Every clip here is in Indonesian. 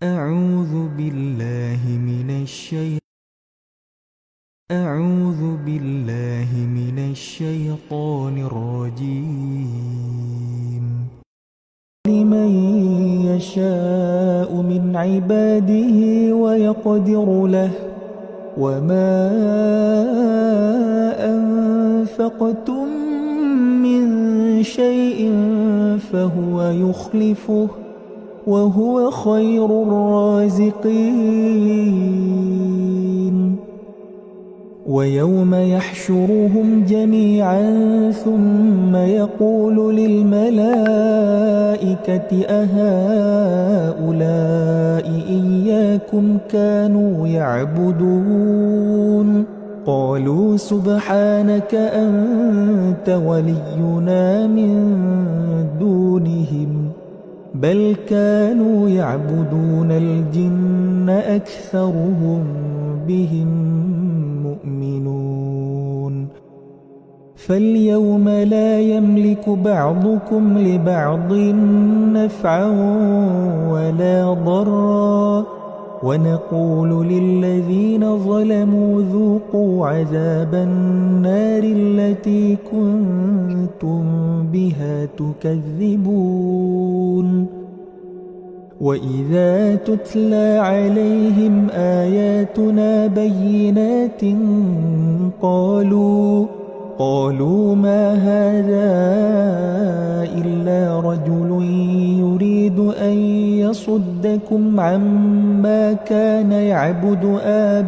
أعوذ بالله من الشيطان الرجيم. لمن يشاء من عباده ويقدر له وما أنفقتم من شيء فهو يخلفه وهو خير الرازقين. ويوم يحشرهم جميعا ثم يقول للملائكة أهؤلاء إياكم كانوا يعبدون؟ قالوا سبحانك أنت ولينا من دونهم بل كانوا يعبدون الجن أكثرهم بهم مؤمنون. فاليوم لا يملك بعضكم لبعض نفعا ولا ضرا ونقول للذين ظلموا ذوقوا عذاب النار التي كنتم بها تكذبون. وإذا تتلى عليهم آياتنا بينات قالوا ما هذا إلا رجل يريد أن يصدكم عما كان يعبد آباؤكم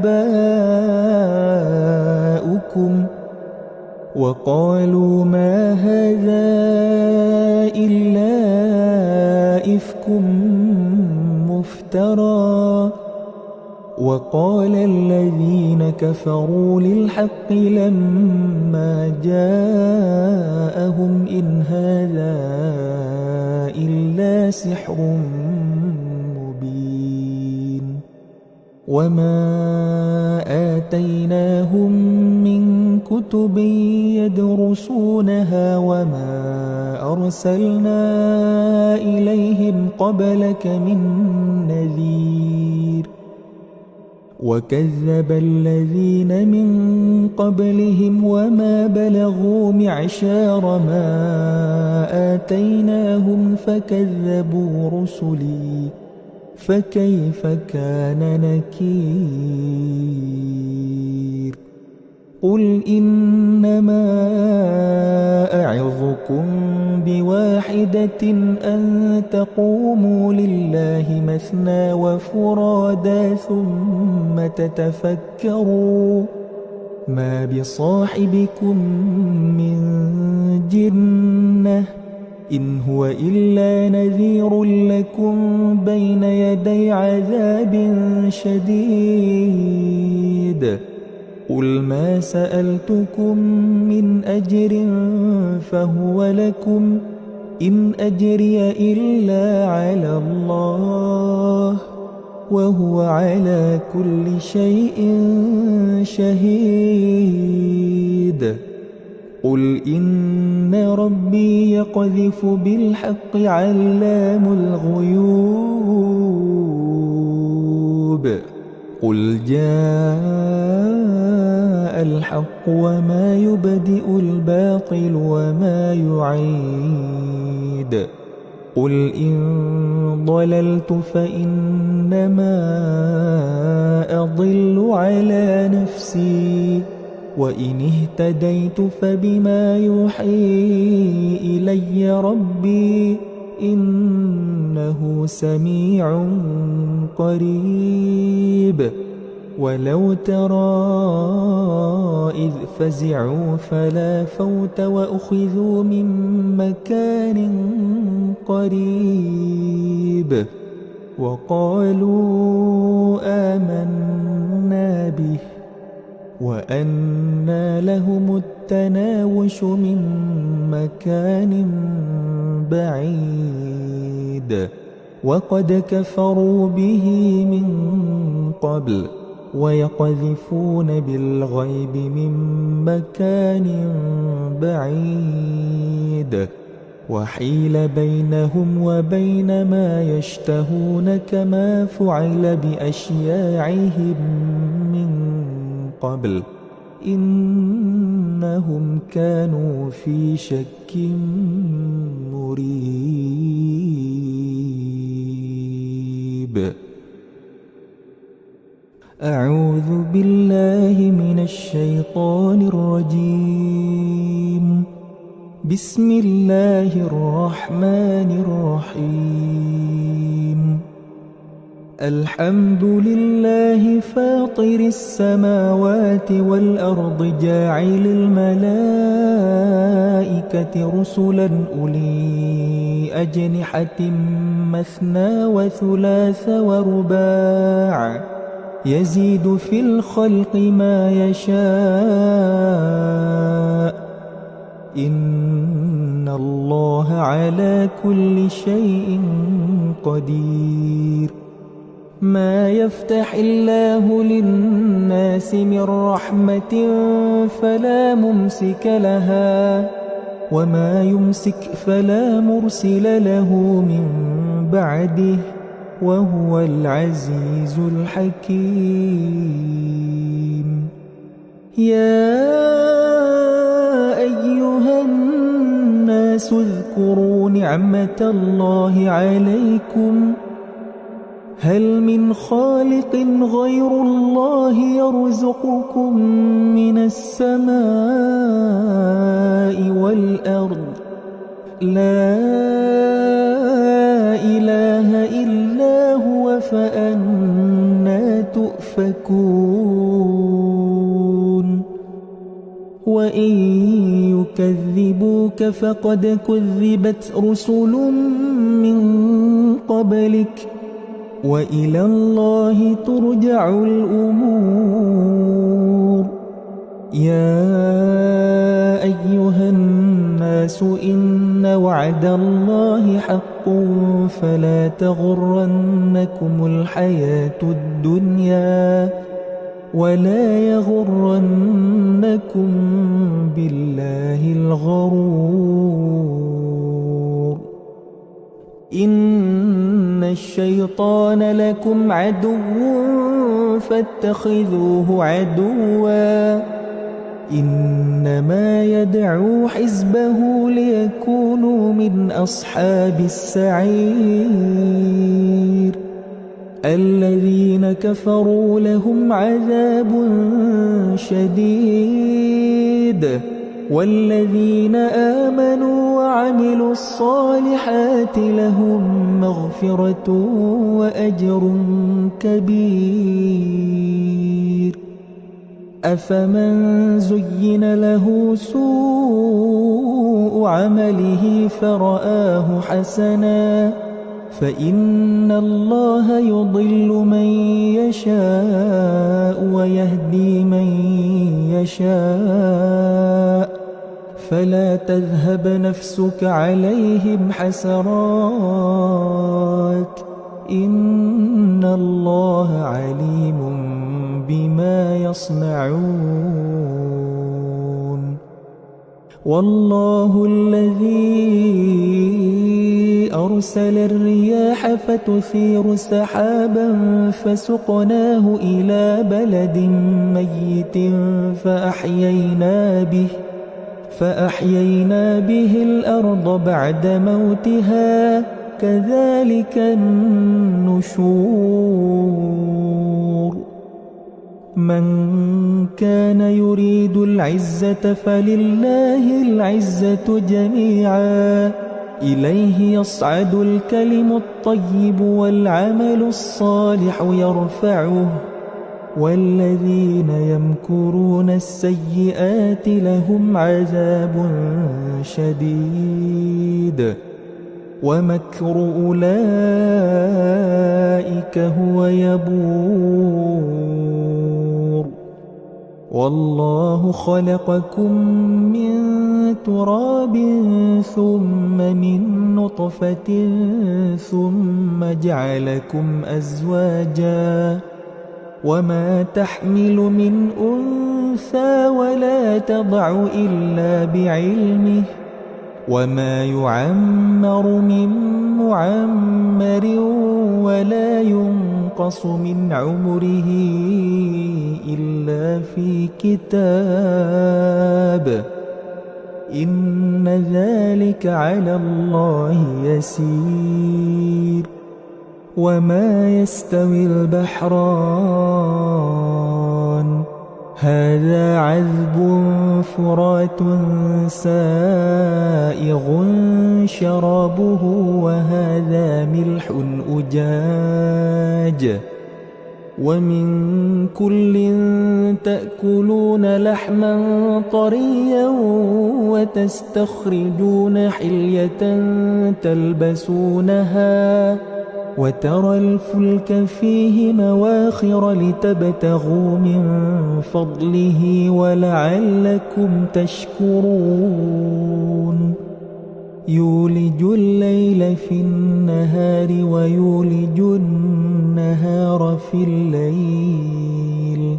وقالوا ما هذا إلا إفك مفترى. وقال الذين كفروا للحق لما جاءهم إن هذا إلا سحر مبين. وما آتيناهم من كتب يدرسونها وما أرسلنا إليهم قبلك من نذير. وكذب الذين من قبلهم وما بلغوا معشار ما آتيناهم فكذبوا رسلي فكيف كان نكير. قل إنما أعظكم بواحدة أن تقوموا لله مثنى وفرادا ثم تتفكروا ما بصاحبكم من جنة إن هو إلا نذير لكم بين يدي عذاب شديد. قل ما سألتكم من أجر فهو لكم إن أجري إلا على الله وهو على كل شيء شهيد. قل إن ربي يقذف بالحق علام الغيوب. قل جاء الحق وما يبدئ الباطل وما يعيد. قل إن ضللت فإنما أضل على نفسي وإن اهتديت فبما يوحي إلي ربي إنه سميع قريب. ولو ترى إذ فزعوا فلا فوت وأخذوا من مكان قريب وقالوا آمنا به وأنى لهم التناوش من مكان بعيد وقد كفروا به من قبل ويقذفون بالغيب من مكان بعيد وحيل بينهم وبين ما يشتهون كما فعل بأشياعهم من قبل إنهم كانوا في شك مريب. أعوذ بالله من الشيطان الرجيم. بسم الله الرحمن الرحيم. الحمد لله فاطر السماوات والأرض جاعل الملائكة رسلا أولي أجنحة مثنى وثلاث ورباع يزيد في الخلق ما يشاء إن الله على كل شيء قدير. ما يفتح الله للناس من رحمة فلا ممسك لها وما يمسك فلا مرسل له من بعده وهو العزيز الحكيم. يا أيها الناس اذكروا نعمة الله عليكم هل من خالق غير الله يرزقكم من السماء والأرض لا إله إلا هو فأنى تؤفكون. وإن يكذبوك فقد كذبت رسل من قبلك وإلى الله ترجع الأمور. يا أيها الناس إن وعد الله حق فلا تغرنكم الحياة الدنيا ولا يغرنكم بالله الغرور. إن الشيطان لكم عدو فاتخذوه عدوا إنما يدعو حزبه ليكونوا من أصحاب السعير. الذين كفروا لهم عذاب شديد والذين آمنوا وعملوا الصالحات لهم مغفرة وأجر كبير. أفمن زين له سوء عمله فرآه حسنا فإن الله يضل من يشاء ويهدي من يشاء فلا تذهب نفسك عليهم حسرات إن الله عليم بما يصنعون. والله الذي أرسل الرياح فتثير سحابا فسقناه إلى بلد ميت فأحيينا به الأرض بعد موتها كذلك النشور. من كان يريد العزة فلله العزة جميعا إليه يصعد الكلم الطيب والعمل الصالح يرفعه والذين يمكرون السيئات لهم عذاب شديد ومكر أولئك هو يبور. والله خلقكم من تراب ثم من نطفة ثم جعلكم أزواجا وما تحمل من أنثى ولا تضع إلا بعلمه وما يعمر من معمر ولا ينقص من عمره إلا في كتاب إن ذلك على الله يسير. وما يستوي البحران هذا عذب فرات سائغ شرابه وهذا ملح أجاج ومن كل تأكلون لحما طريا وتستخرجون حلية تلبسونها وترى الفلك فيه مواخر لتبتغوا من فضله ولعلكم تشكرون. يولج الليل في النهار ويولج النهار في الليل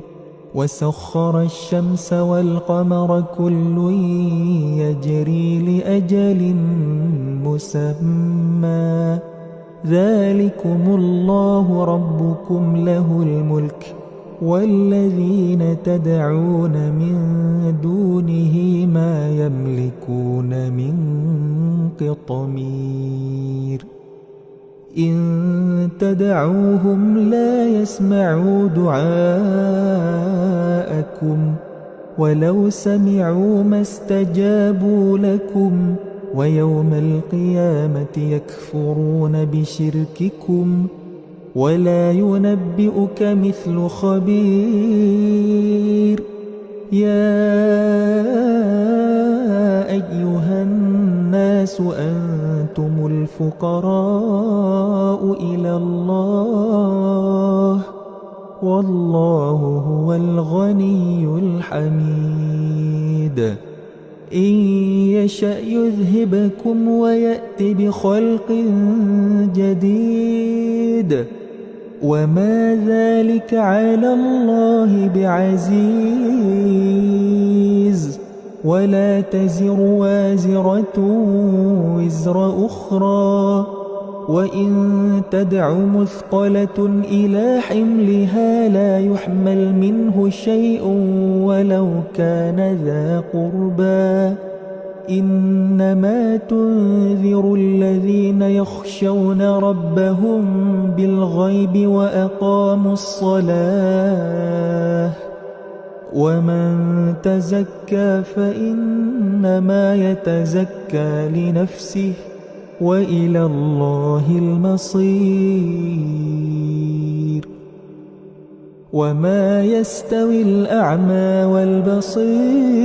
وسخر الشمس والقمر كل يجري لأجل مسمى ذلكم الله ربكم له الملك والذين تدعون من دونه ما يملكون من قطمير. إن تدعوهم لا يسمعوا دعاءكم ولو سمعوا ما استجابوا لكم ويوم القيامة يكفرون بشرككم ولا ينبئك مثل خبير. يا أيها الناس أنتم الفقراء إلى الله والله هو الغني الحميد. إن يشأ يذهبكم ويأت بخلق جديد وما ذلك على الله بعزيز. ولا تزر وازرة وزر أخرى وإن تدع مثقلة إلى حملها لا يحمل منه شيء ولو كان ذا قربى إنما تنذر الذين يخشون ربهم بالغيب وأقاموا الصلاة ومن تزكى فإنما يتزكى لنفسه وإلى الله المصير. وما يستوي الأعمى والبصير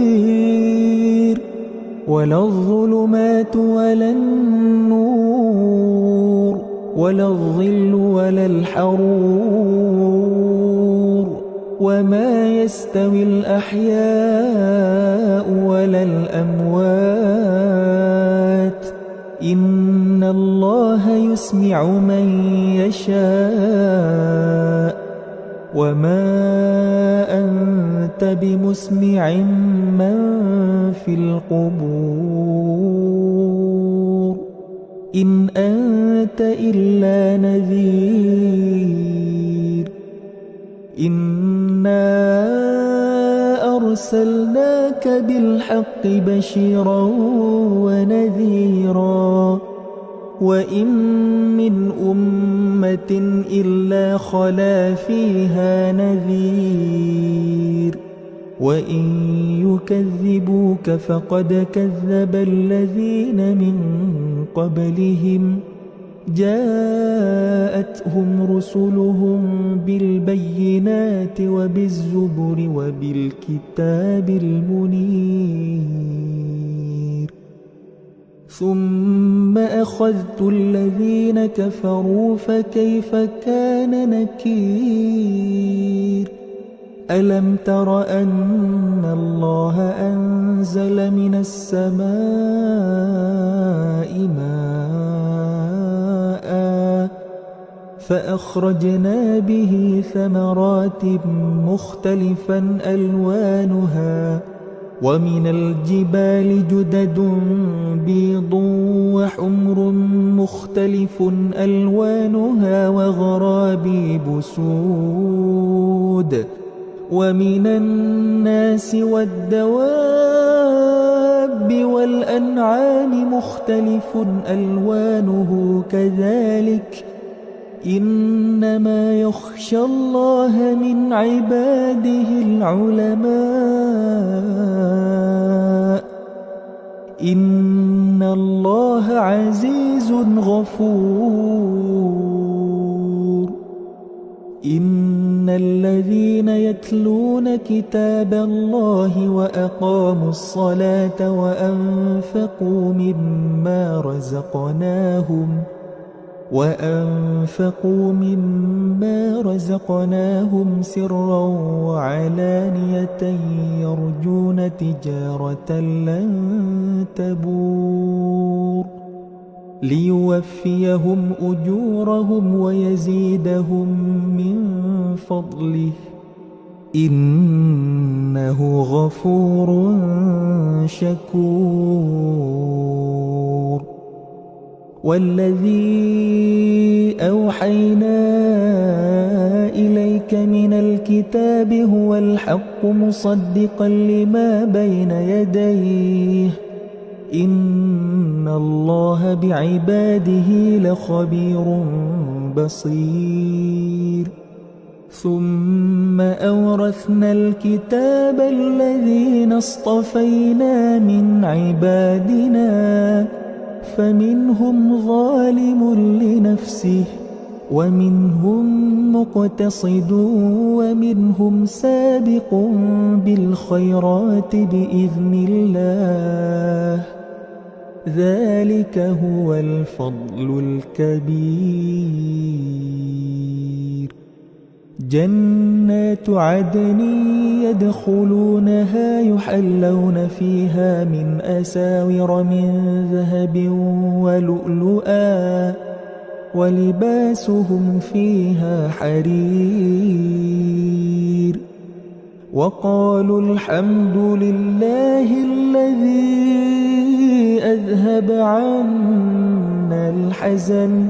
ولا الظلمات ولا النور ولا الظل ولا الحرور وما يستوي الأحياء ولا الأموات إن الله يسمع من يشاء وما أنت بمسمع من في القبور إن أنت إلا نذير. إنا أرسلناك بالحق بشيرا ونذيرا وإن من أمة إلا خلا فيها نذير وإن يكذبوك فقد كذب الذين من قبلهم جاءتهم رسلهم بالبينات وبالزبر وبالكتاب المنير ثم أخذت الذين كفروا فكيف كان نكير. ألم تر أن الله أنزل من السماء ماء فأخرجنا به ثمرات مختلفا ألوانها ومن الجبال جدد بيض وحمر مختلف ألوانها وغرابيب سود ومن الناس والدواب والأنعام مختلف ألوانه كذلك إنما يخشى الله من عباده العلماء إن الله عزيز غفور إن الذين يتلون كتاب الله وأقاموا الصلاة وأنفقوا مما رزقناهم سرا وعلانية يرجون تجارة لن تبور ليوفيهم أجورهم ويزيدهم من فضله إنه غفور شكور والذي أوحينا إليك من الكتاب هو الحق مصدقا لما بين يديه إن الله بعباده لخبير بصير ثم أورثنا الكتاب الذين اصطفينا من عبادنا فمنهم ظالم لنفسه ومنهم مقتصد ومنهم سابق بالخيرات بإذن الله ذلك هو الفضل الكبير جنات عدن يدخلونها يحلون فيها من أساور من ذهب ولؤلؤا ولباسهم فيها حرير وقالوا الحمد لله الذي أذهب عنا الحزن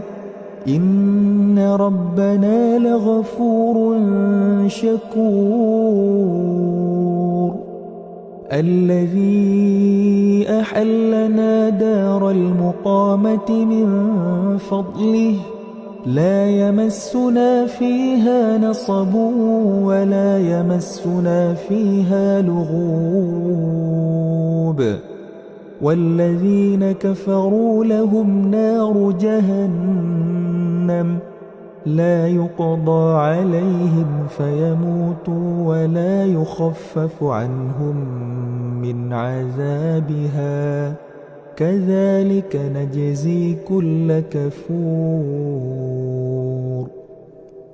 إن ربنا لغفور شكور الذي أحلنا دار المقامة من فضله لا يمسنا فيها نصب ولا يمسنا فيها لغوب والذين كفروا لهم نار جهنم لا يقضى عليهم فيموتوا ولا يخفف عنهم من عذابها كذلك نجزي كل كفور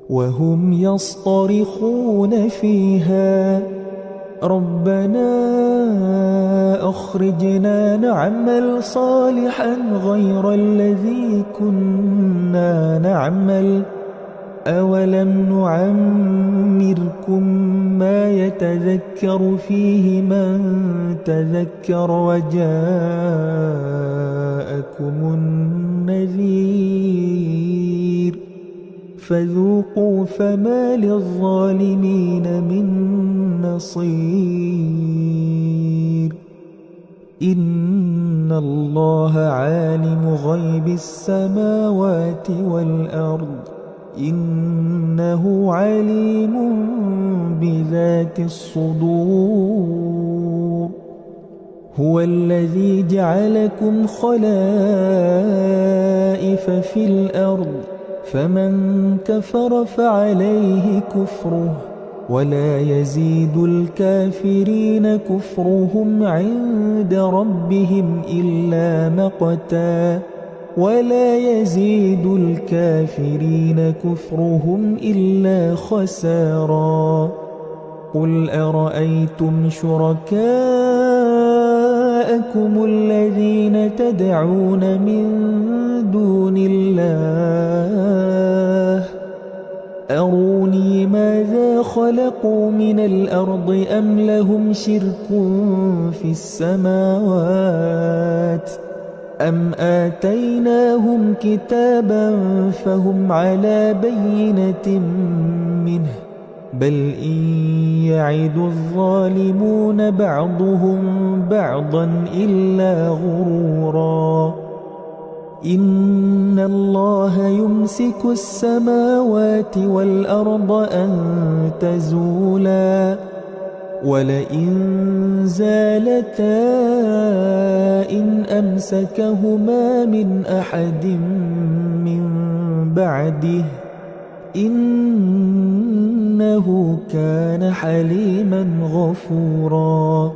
وهم يصطرخون فيها ربنا أخرجنا نعمل صالحا غير الذي كنا نعمل أولم نعمركم ما يتذكر فيه من تذكر وجاءكم النذير فذوقوا فما للظالمين من نصير إن الله عالم غيب السماوات والأرض إنه عليم بذات الصدور هو الذي جعلكم خلائف في الأرض فمن كفر فعليه كفره ولا يزيد الكافرين كفرهم عند ربهم إلا مقتا ولا يزيد الكافرين كفرهم إلا خسارا قل أرأيتم شركاءكم الذين تدعون من دون الله أروني ماذا خلقوا من الأرض أم لهم شرك في السماوات أم آتيناهم كتابا فهم على بينة منه بل إن يعد الظالمون بعضهم بعضا إلا غرورا إن الله يمسك السماوات والأرض أن تزولا ولئن زالتا إن أمسكهما من أحد من بعده إنه كان حليما غفورا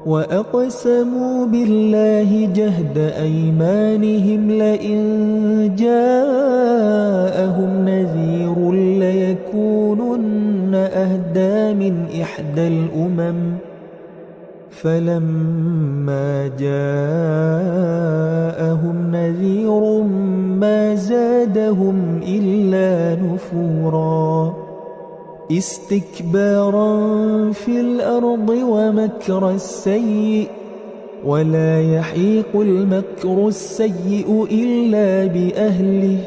وأقسموا بالله جهد أيمانهم لئن جاءهم نذير ليكونن أهدى من إحدى الأمم فلما جاءهم نذير ما زادهم إلا نفورا استكبارا في الأرض ومكر السيء ولا يحيق المكر السيء إلا بأهله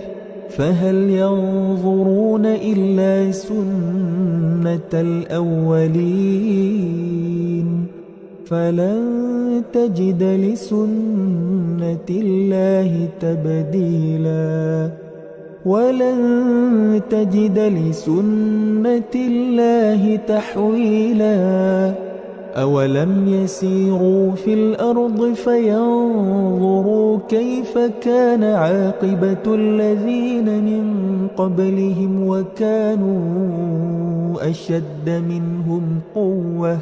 فهل ينظرون إلا سنة الأولين فلن تجد لسنة الله تبديلا ولن تجد لسنة الله تحويلا أولم يسيروا في الأرض فينظروا كيف كان عاقبة الذين من قبلهم وكانوا أشد منهم قوة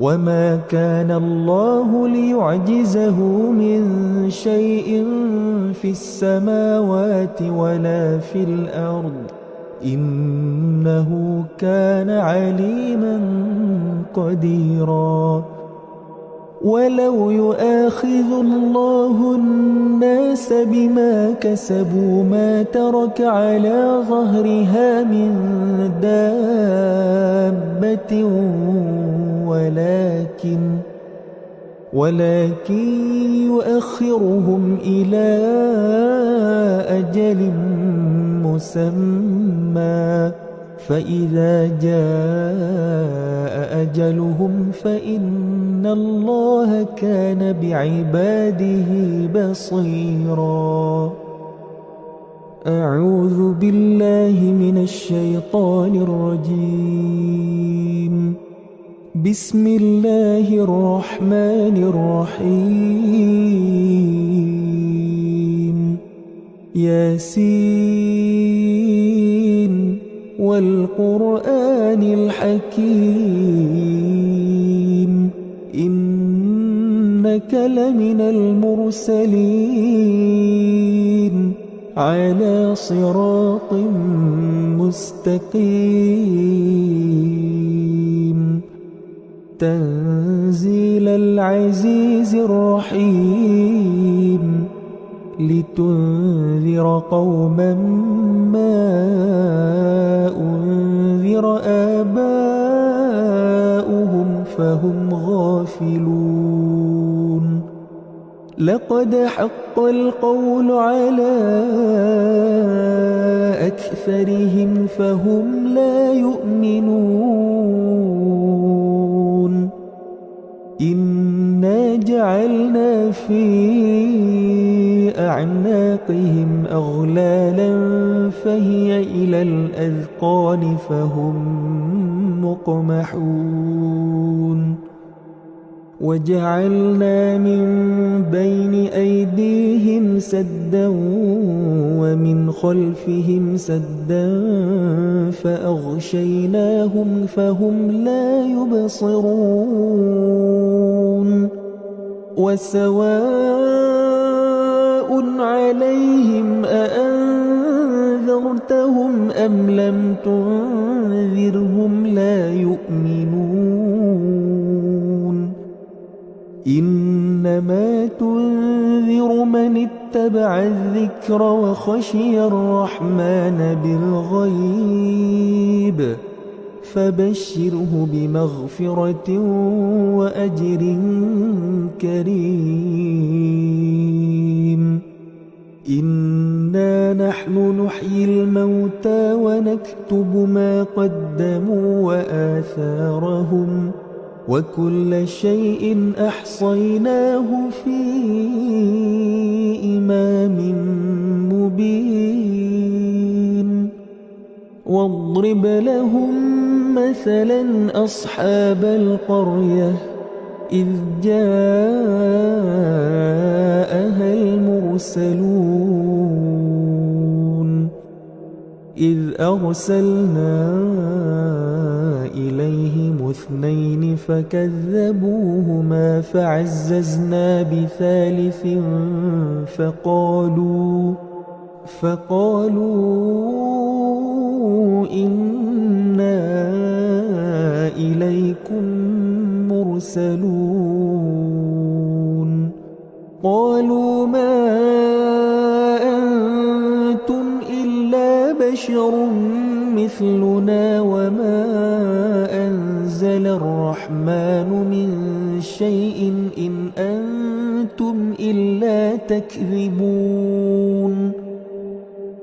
وما كان الله ليعجزه من شيء في السماوات ولا في الأرض إنه كان عليما قديرا ولو يؤاخذ الله الناس بما كسبوا ما ترك على ظهرها من دابة ولكن يؤخرهم إلى أجل مسمى فإذا جاء أجلهم فإن الله كان بعباده بصيرا أعوذ بالله من الشيطان الرجيم بسم الله الرحمن الرحيم ياسين والقرآن الحكيم إنك لمن المرسلين على صراط مستقيم تنزيل العزيز الرحيم لتنذر قوما ما أنذر آباؤهم فهم غافلون لقد حق القول على أكثرهم فهم لا يؤمنون إنا جعلنا في أعناقهم أغلالا فهي إلى الأذقان فهم مقمحون وجعلنا من بين أيديهم سدا ومن خلفهم سدا فأغشيناهم فهم لا يبصرون وسواء عليهم أأنذرتهم أم لم تنذرهم لا يؤمنون إنما تنذر من اتبع الذكر وخشي الرحمن بالغيب فبشره بمغفرة وأجر كريم إنا نحن نحيي الموتى ونكتب ما قدموا وآثارهم وكل شيء أحصيناه في إمام مبين واضرب لهم مثلا أصحاب القرية إذ جاءها المرسلون إذ أرسلنا إليهم اثنين فكذبوهما فعززنا بثالث فقالوا إنا إليكم مرسلون قالوا ما أنتم إلا بشر مثلنا وما أنزل الرحمن من شيء إن أنتم إلا تكذبون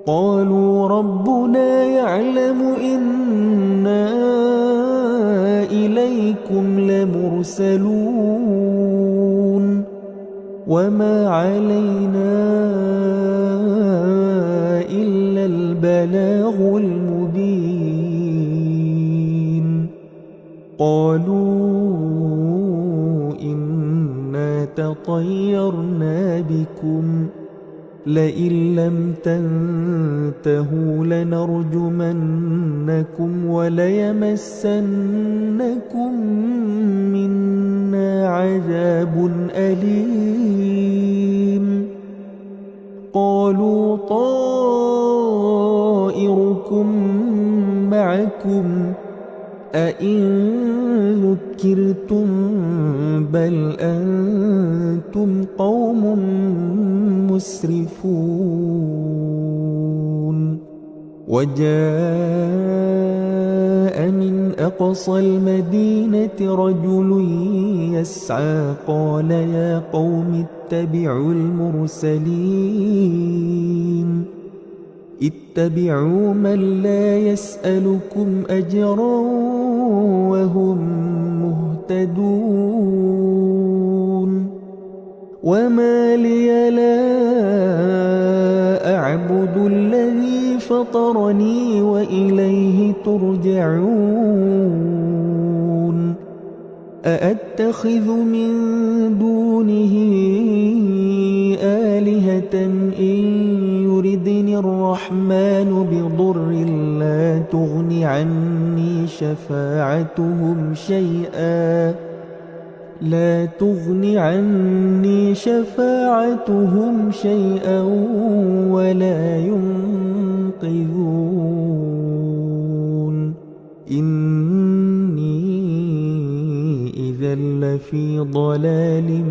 قالوا ربنا يعلم إنا إليكم لمرسلون وما علينا إلا البلاغ المبين قالوا إنا تطيرنا بكم لئن لم تنتهوا لنرجمنكم وليمسنكم منا عذاب أليم قالوا طائركم معكم أئن ذكرتم بل أنتم قوم مسرفون وجاء من أقصى المدينة رجل يسعى قال يا قوم اتبعوا المرسلين اتبعوا من لا يسألكم أجرا وهم مهتدون وما لي لا أعبد الذي فطرني وإليه ترجعون أأتخذ من دونه آلهة إن يردني الرحمن بضر لا تغن عني شفاعتهم شيئا ولا ينقذون إني إذا لفي ضلال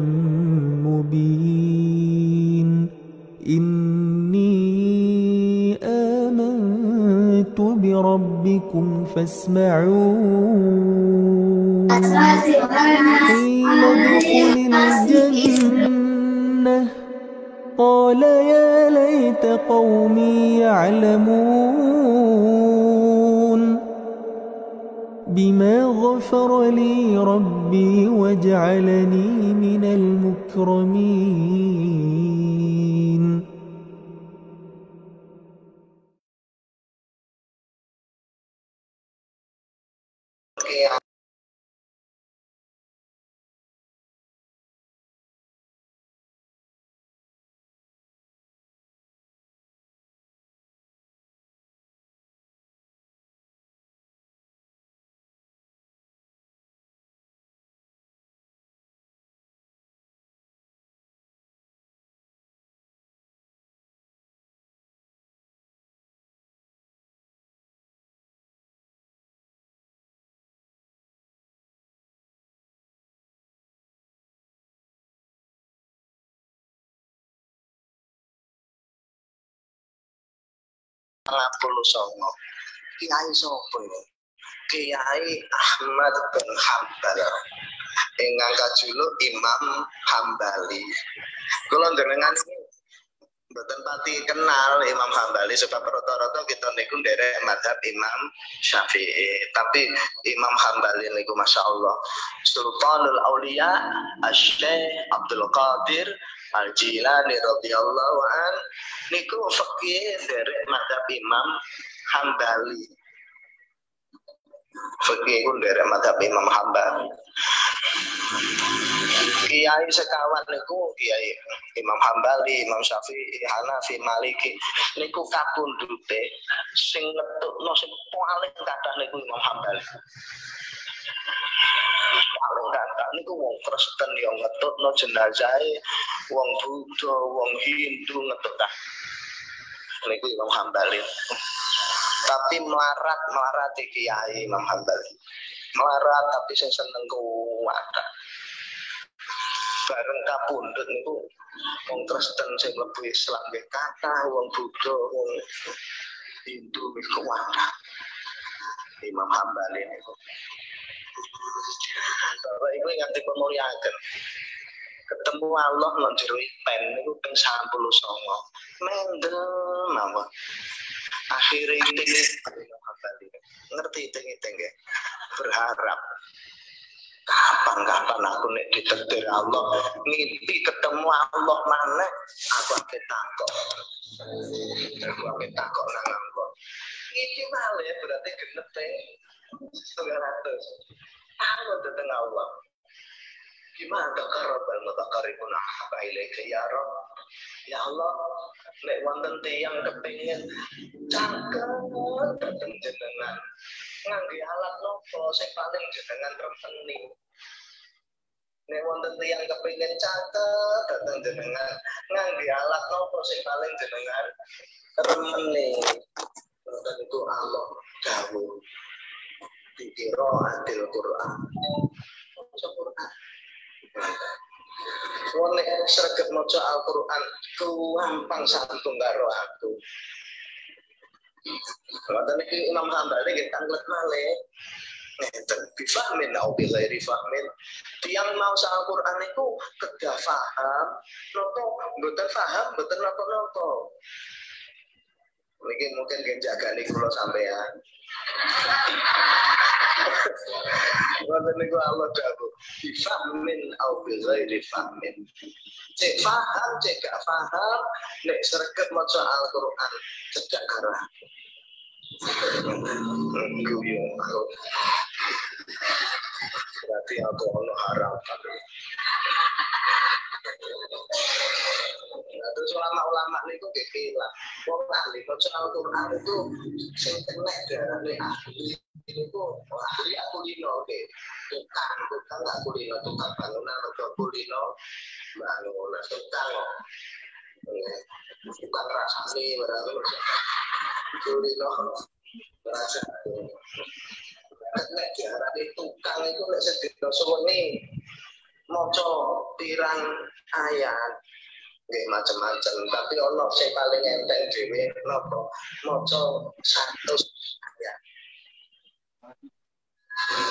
مبين إني آمنت بربكم فاسمعون قيل ادخل الجنة قال يا ليت قومي يعلمون بما غفر لي ربي وجعلني من المكرمين songo. Kiai sapa iki? Kiai Ahmad bin Hambal. Ingkang kajuluk Imam Hambali. Kula njenengan mboten pati kenal Imam Hambali sebab rata-rata kita niku nderek mazhab Imam Syafi'i. Tapi Imam Hambali niku masyaallah Sultanul Auliya Asy-Syaikh Abdul Qadir Al-Jilani radhiyallahu an niku fikih nderek mazhab Imam Hambali. Fikih ku nderek mazhab Imam Hambali. Kiai sekawan niku Kiai Imam Hambali, Imam Syafi'i, Hanafi, Maliki niku kapundhute sing ngetutno sing paling kathah niku Imam Hambali. Paling kathah niku wong Kristen yo ngetutno jenazahe, wong Buddha, wong Hindu ngetutah. Niku Imam Hambali. Tapi melarat Kiai Imam Hambali. Melarat tapi sing seneng kuwadah. Bareng kapundhut niku wong Kristen sing mlebu Islam nggih kathah, wong Buddha, wong Hindu wis kuwadah. Imam Hambali niku. Bapak iku nganti pemulyaken. Ketemu Allah nang jero pen niku ping 99. Mendel mawon. Akhire ini Imam Hambali. Ngerti ting-ting nggih. Berharap kapan aku nek ditakdir Allah ngimpi ketemu Allah maneh aku akan takok nang Allah iki malah berarti genep 900 tahun tentang Allah gimana karabal mutakaribun ahaba ilaika ya Rabb ya Allah nek wonten tiyang kepengin cangkem dateng jenengan ngangge alat nopo sing paling jenengan remeni nek wonten tiyang kepengin caket dateng jenengan ngangge alat nopo sing paling jenengan remeni wonten itu Allah dawuh dikira adil Quran Quran wong nek sregep maca Al-Qur'an gampang santun karo aku. Ngoten iki Imam Hambali nggih tanglet malih. Ngeten bifahmin au bi ghairi fahmin. Tiyang mau Al-Qur'an iku kedah paham, napa mboten paham, mboten napa-napa. Niki mungkin nggih jagani kula sampean. Ngoten niku Allah dawuh bifahmin au bi ghairi fahmin. Cek paham, cek gak paham, nek sregep maca Al-Qur'an cedhak karo aku. Berarti aku ono harapan. Nah, terus ulama-ulama niku nggih bilang, wong ahli maca Al-Qur'an itu sing kenek darane ahli niku ahli kulino nggih. Tukang gak kulino, tukang bangunan atau kulino bangunan tukang kok. Bukan rasane berarti kulino rasane. Nek diarani tukang itu nek sedina suwene maca pirang ayat nggih macam-macam tapi ono sing paling enteng dhewe napa maca 100 ayat.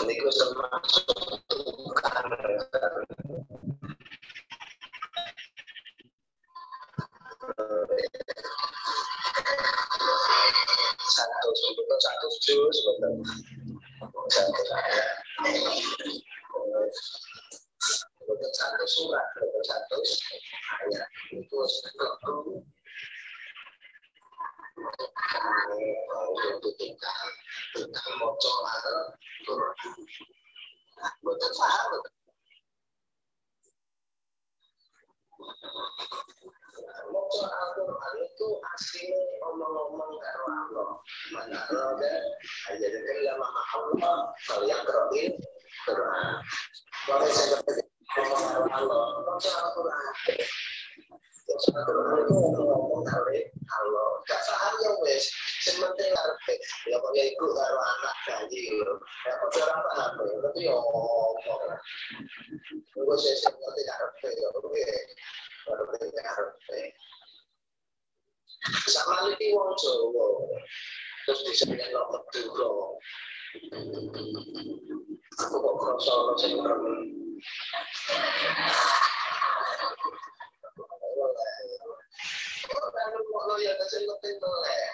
Niku termasuk tukang. Satu juz satu ayat satu surat satu ayat itu tukang moco betul paham moco Al-Quran itu aslinya omong-omong karo Allah mana Allah aja dengan lama Allah kalian terokin Quran kalau saya ngomong karo Allah moco Al-Quran Al-Quran itu ngomong karo Allah gak paham ya wes sementing ngerti ya kok ya ikut karo anak bayi ya kok orang paham tapi ya ngomong kalau saya ngerti ngerti ya oke baru ngerti Sama iki wong Jawa. Terus disebut kok Madura. Aku kok krasa ono sing remen. Kalau ya kasih lebih melek.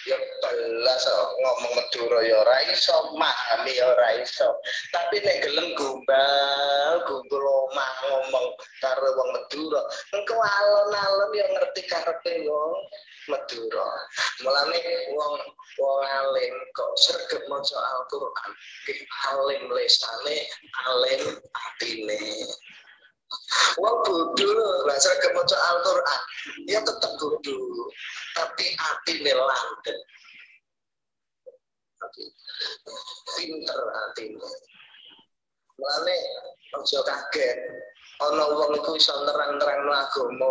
Ya belas ngomong Madura ya ora iso, mahami ya ora iso. Tapi nek gelem gumbal omah ngomong karo wong Madura, engko alon-alon ya ngerti karepe wong Madura. Mulane wong alim kok sregep maca Al-Qur'an, alim lesane, alim atine. Wong bodoh, lah sregep maca Al-Qur'an, ya tetep bodoh, tapi atine landhep. Pinter atine. Mulane aja kaget ana wong iku iso nerang-nerangno agama,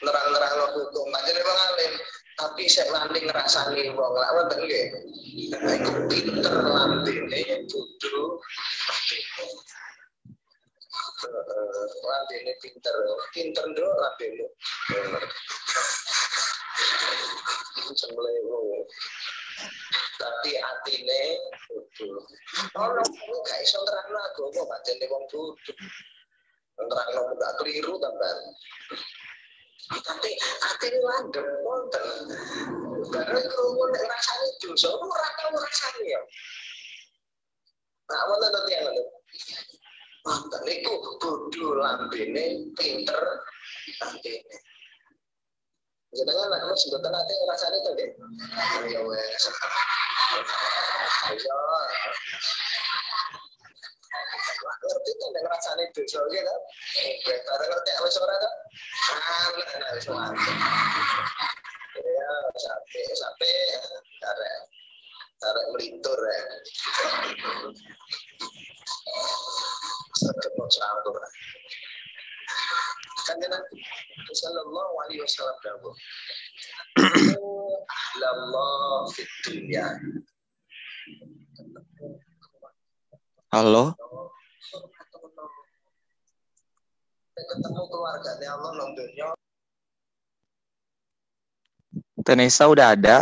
nerang-nerangno hukum, panjenengan wong alim, tapi sik wani ngrasani wong. Lah wonten nggih. Iku pinter lambene bodoh. Lambene pinter nduk lambene. Cemblewo. Tapi atine bodoh. Ono wong gak iso nerangno agama, pancene wong bodoh. Nerangno gak keliru tambahan. Tapi atine landhep wonten. Bareng krungu nek rasane dosa ora tau rasane ya. Nah, wonten to tiyang lho. Wonten niku bodoh lambene, pinter atine. Jenengan nek wis mboten ate rasane to nggih. Ya wes. Ayo. Ngerti to nek rasane dosa iki to? Bareng ngerti wis ora to? Nah, wis ora. Ya, sampai tarik melintur ya. Sakit mau campur. Kan Nabi sallallahu alaihi wasallam dawuh. Ahlallah fid dunya. Halo. Ketemu keluarganya Allah nang dunya. Tenesa udah ada.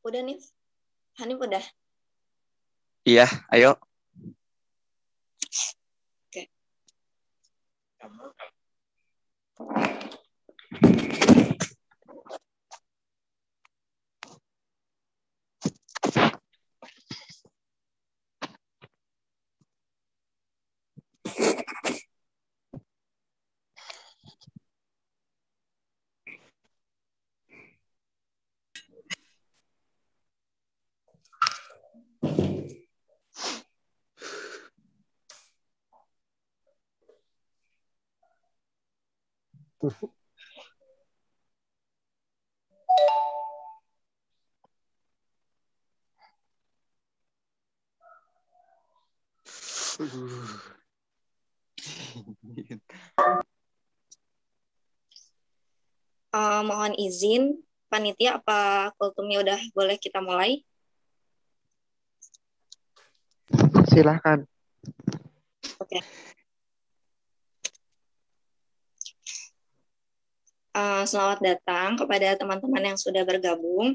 Udah nih, Hanif udah. Iya, ayo. Oke. Mohon izin, panitia apa kultumnya udah boleh kita mulai? Silahkan. Oke. Selamat datang kepada teman-teman yang sudah bergabung.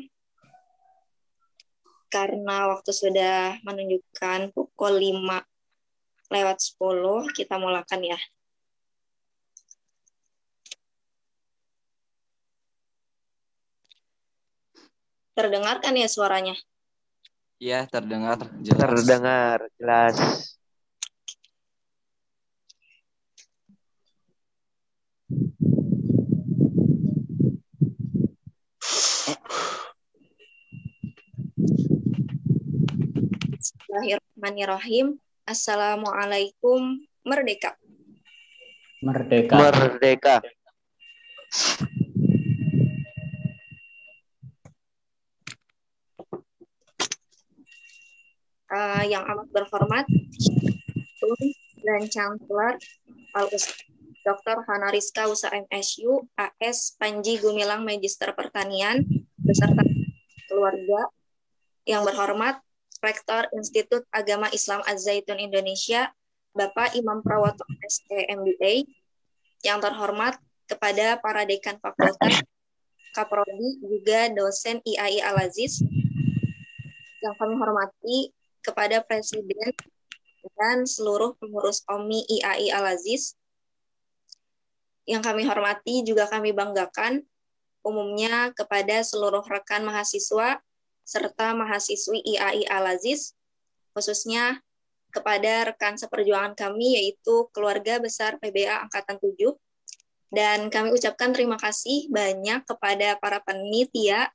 Karena waktu sudah menunjukkan pukul 5:10, kita mulakan ya. Terdengar kan ya suaranya? Iya, terdengar jelas. Terdengar jelas. Bismillahirrahmanirrahim. Assalamualaikum merdeka. Merdeka. Merdeka. Yang amat berhormat dan Chancellor Al-Ustaz Dr. Hanariska Usa MSU AS Panji Gumilang Magister Pertanian beserta keluarga. Yang berhormat Rektor Institut Agama Islam Az-Zaitun Indonesia Bapak Imam Prawoto SE MBA. Yang terhormat kepada para dekan fakultas, kaprodi, juga dosen IAI Al-Aziz. Yang kami hormati kepada Presiden dan seluruh pengurus OMI IAI Al-Aziz. Yang kami hormati juga kami banggakan umumnya kepada seluruh rekan mahasiswa serta mahasiswi IAI Al-Aziz, khususnya kepada rekan seperjuangan kami yaitu keluarga besar PBA Angkatan 7. Dan kami ucapkan terima kasih banyak kepada para panitia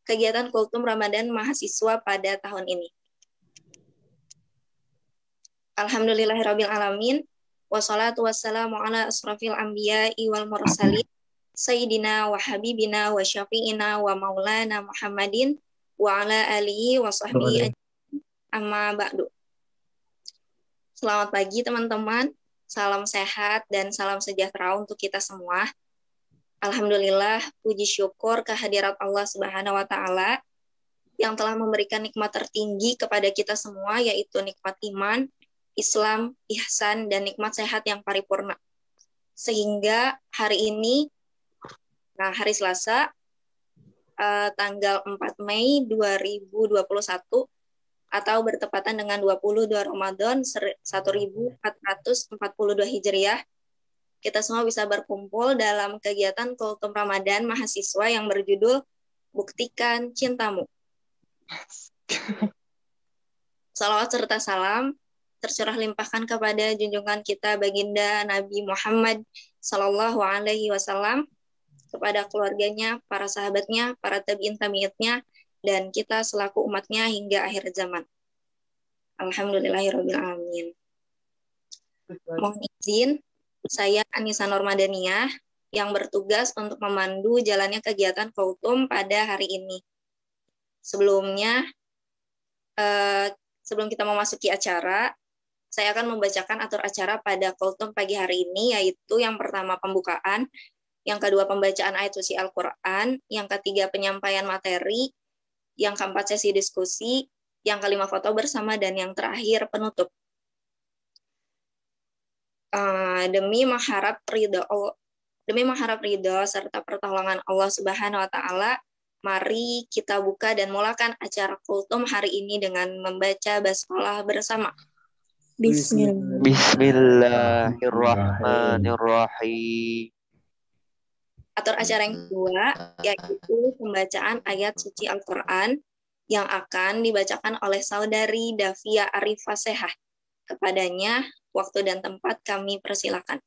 kegiatan Kultum Ramadan mahasiswa pada tahun ini. Alhamdulillahirabbil alamin. Wassalatu wassalamu ala asrafil anbiya'i wal mursalin sayyidina wa habibina wa syafi'ina wa maulana Muhammadin wa ala alihi wa sahbihi amma ba'du. Selamat pagi teman-teman. Salam sehat dan salam sejahtera untuk kita semua. Alhamdulillah, puji syukur kehadirat Allah Subhanahu wa taala yang telah memberikan nikmat tertinggi kepada kita semua, yaitu nikmat iman, Islam, ihsan, dan nikmat sehat yang paripurna. Sehingga hari ini, hari Selasa, tanggal 4 Mei 2021, atau bertepatan dengan 22 Ramadan 1442 Hijriah, kita semua bisa berkumpul dalam kegiatan Kultum Ramadan mahasiswa yang berjudul Buktikan Cintamu. Salawat serta salam tercurah limpahkan kepada junjungan kita baginda Nabi Muhammad Sallallahu Alaihi Wasallam, kepada keluarganya, para sahabatnya, para tabi'in tabi'atnya, dan kita selaku umatnya hingga akhir zaman. Alhamdulillahirabbil alamin. Mohon izin, saya Anissa Nurmadaniyah yang bertugas untuk memandu jalannya kegiatan Kultum pada hari ini. Sebelumnya, sebelum kita memasuki acara, saya akan membacakan atur acara pada Kultum pagi hari ini, yaitu yang pertama pembukaan, yang kedua pembacaan ayat suci Al-Quran, yang ketiga penyampaian materi, yang keempat sesi diskusi, yang kelima foto bersama, dan yang terakhir penutup. Demi mengharap ridho serta pertolongan Allah Subhanahu wa taala, mari kita buka dan mulakan acara Kultum hari ini dengan membaca basmalah bersama. Bismillahirrahmanirrahim. Atur acara yang kedua, yaitu pembacaan ayat suci Al-Quran yang akan dibacakan oleh saudari Davia Arifah Sehah. Kepadanya, waktu dan tempat kami persilakan.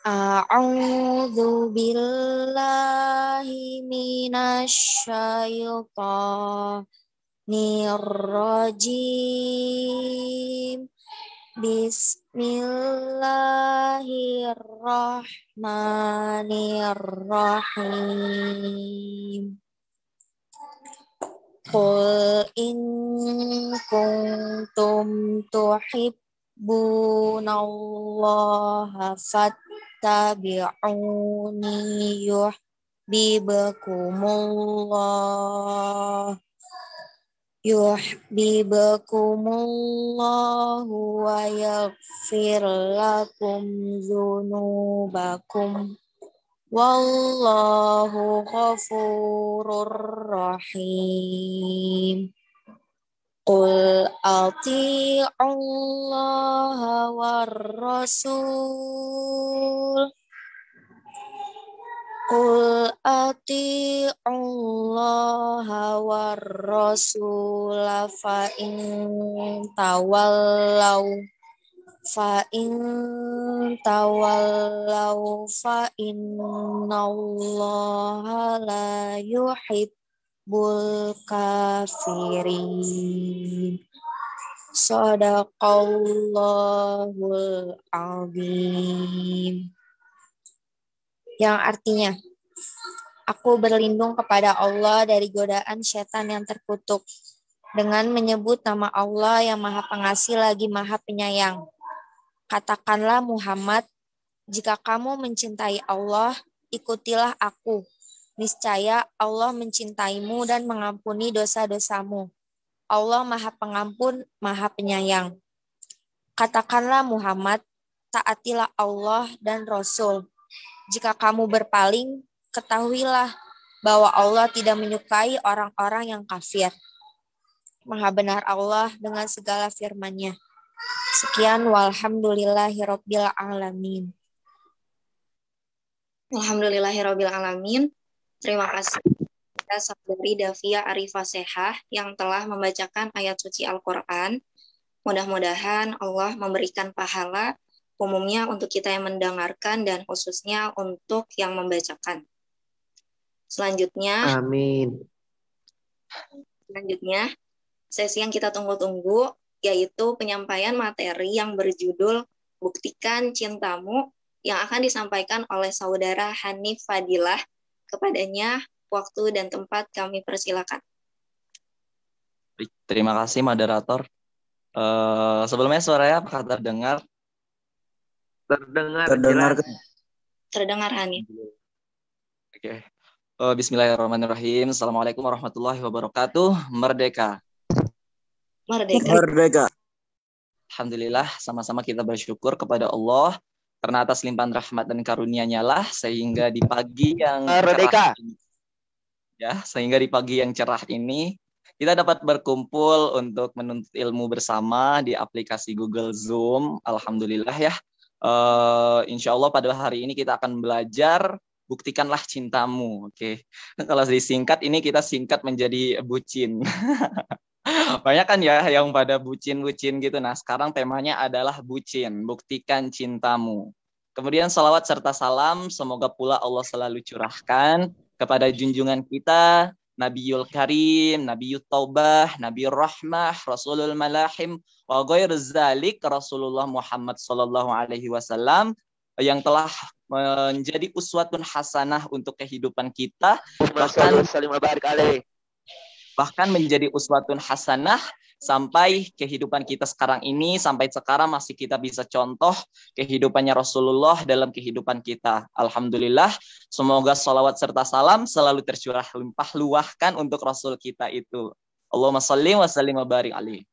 A'udzu billahi minasy syaithanir rajim. Bismillahirrahmanirrahim. Qul in kuntum tuhibbunallaha fattabi'uni yuhibbukumullahu wa yaghfir lakum dzunubakum. Wallahu ghafurur rahim. Qul ati'ullaha war rasul. Qul ati'ullaha war rasul fa in tawallaw fa innallaha la yuhibbul yuhibbul kafirin. Shadaqallahul azim. Yang artinya, aku berlindung kepada Allah dari godaan setan yang terkutuk dengan menyebut nama Allah yang Maha Pengasih lagi Maha Penyayang. Katakanlah Muhammad, jika kamu mencintai Allah, ikutilah aku. Niscaya Allah mencintaimu dan mengampuni dosa-dosamu. Allah Maha Pengampun, Maha Penyayang. Katakanlah Muhammad, taatilah Allah dan Rasul. Jika kamu berpaling, ketahuilah bahwa Allah tidak menyukai orang-orang yang kafir. Maha benar Allah dengan segala firman-Nya. Sekian, walhamdulillahirabbil alamin. Alhamdulillahirabbil alamin. Terima kasih kepada Saudari Davia Arifah Sehah yang telah membacakan ayat suci Al-Qur'an. Mudah-mudahan Allah memberikan pahala umumnya untuk kita yang mendengarkan dan khususnya untuk yang membacakan. Selanjutnya, Amin. sesi yang kita tunggu-tunggu yaitu penyampaian materi yang berjudul Buktikan Cintamu yang akan disampaikan oleh Saudara Hanif Fadilah. Kepadanya waktu dan tempat kami persilakan. Terima kasih moderator. Sebelumnya suaranya apakah terdengar? Terdengar. Terdengar, Hanif. Oke. Bismillahirrahmanirrahim. Assalamualaikum warahmatullahi wabarakatuh. Merdeka. Merdeka. Alhamdulillah, sama-sama kita bersyukur kepada Allah karena atas limpahan rahmat dan karunia-Nya lah sehingga di pagi yang Merdeka. cerah ini, sehingga di pagi yang cerah ini kita dapat berkumpul untuk menuntut ilmu bersama di aplikasi Google Zoom. Alhamdulillah ya. Insya Allah pada hari ini kita akan belajar buktikanlah cintamu. Oke. Kalau disingkat ini kita singkat menjadi bucin. Banyak kan ya yang pada bucin-bucin gitu. Nah sekarang temanya adalah bucin, buktikan cintamu. Kemudian salawat serta salam semoga pula Allah selalu curahkan kepada junjungan kita Nabiyul Karim, Nabiyut Taubah, Nabiyur Rahmah, Rasulul Malahim, wa ghair zalik Rasulullah Muhammad sallallahu alaihi wasallam yang telah menjadi uswatun hasanah untuk kehidupan kita, bahkan menjadi uswatun hasanah sampai kehidupan kita sekarang ini, sampai sekarang masih kita bisa contoh kehidupannya Rasulullah dalam kehidupan kita. Alhamdulillah, semoga salawat serta salam selalu tercurah limpah luahkan untuk Rasul kita itu. Allahumma shalli wa sallim wa barik alaihi.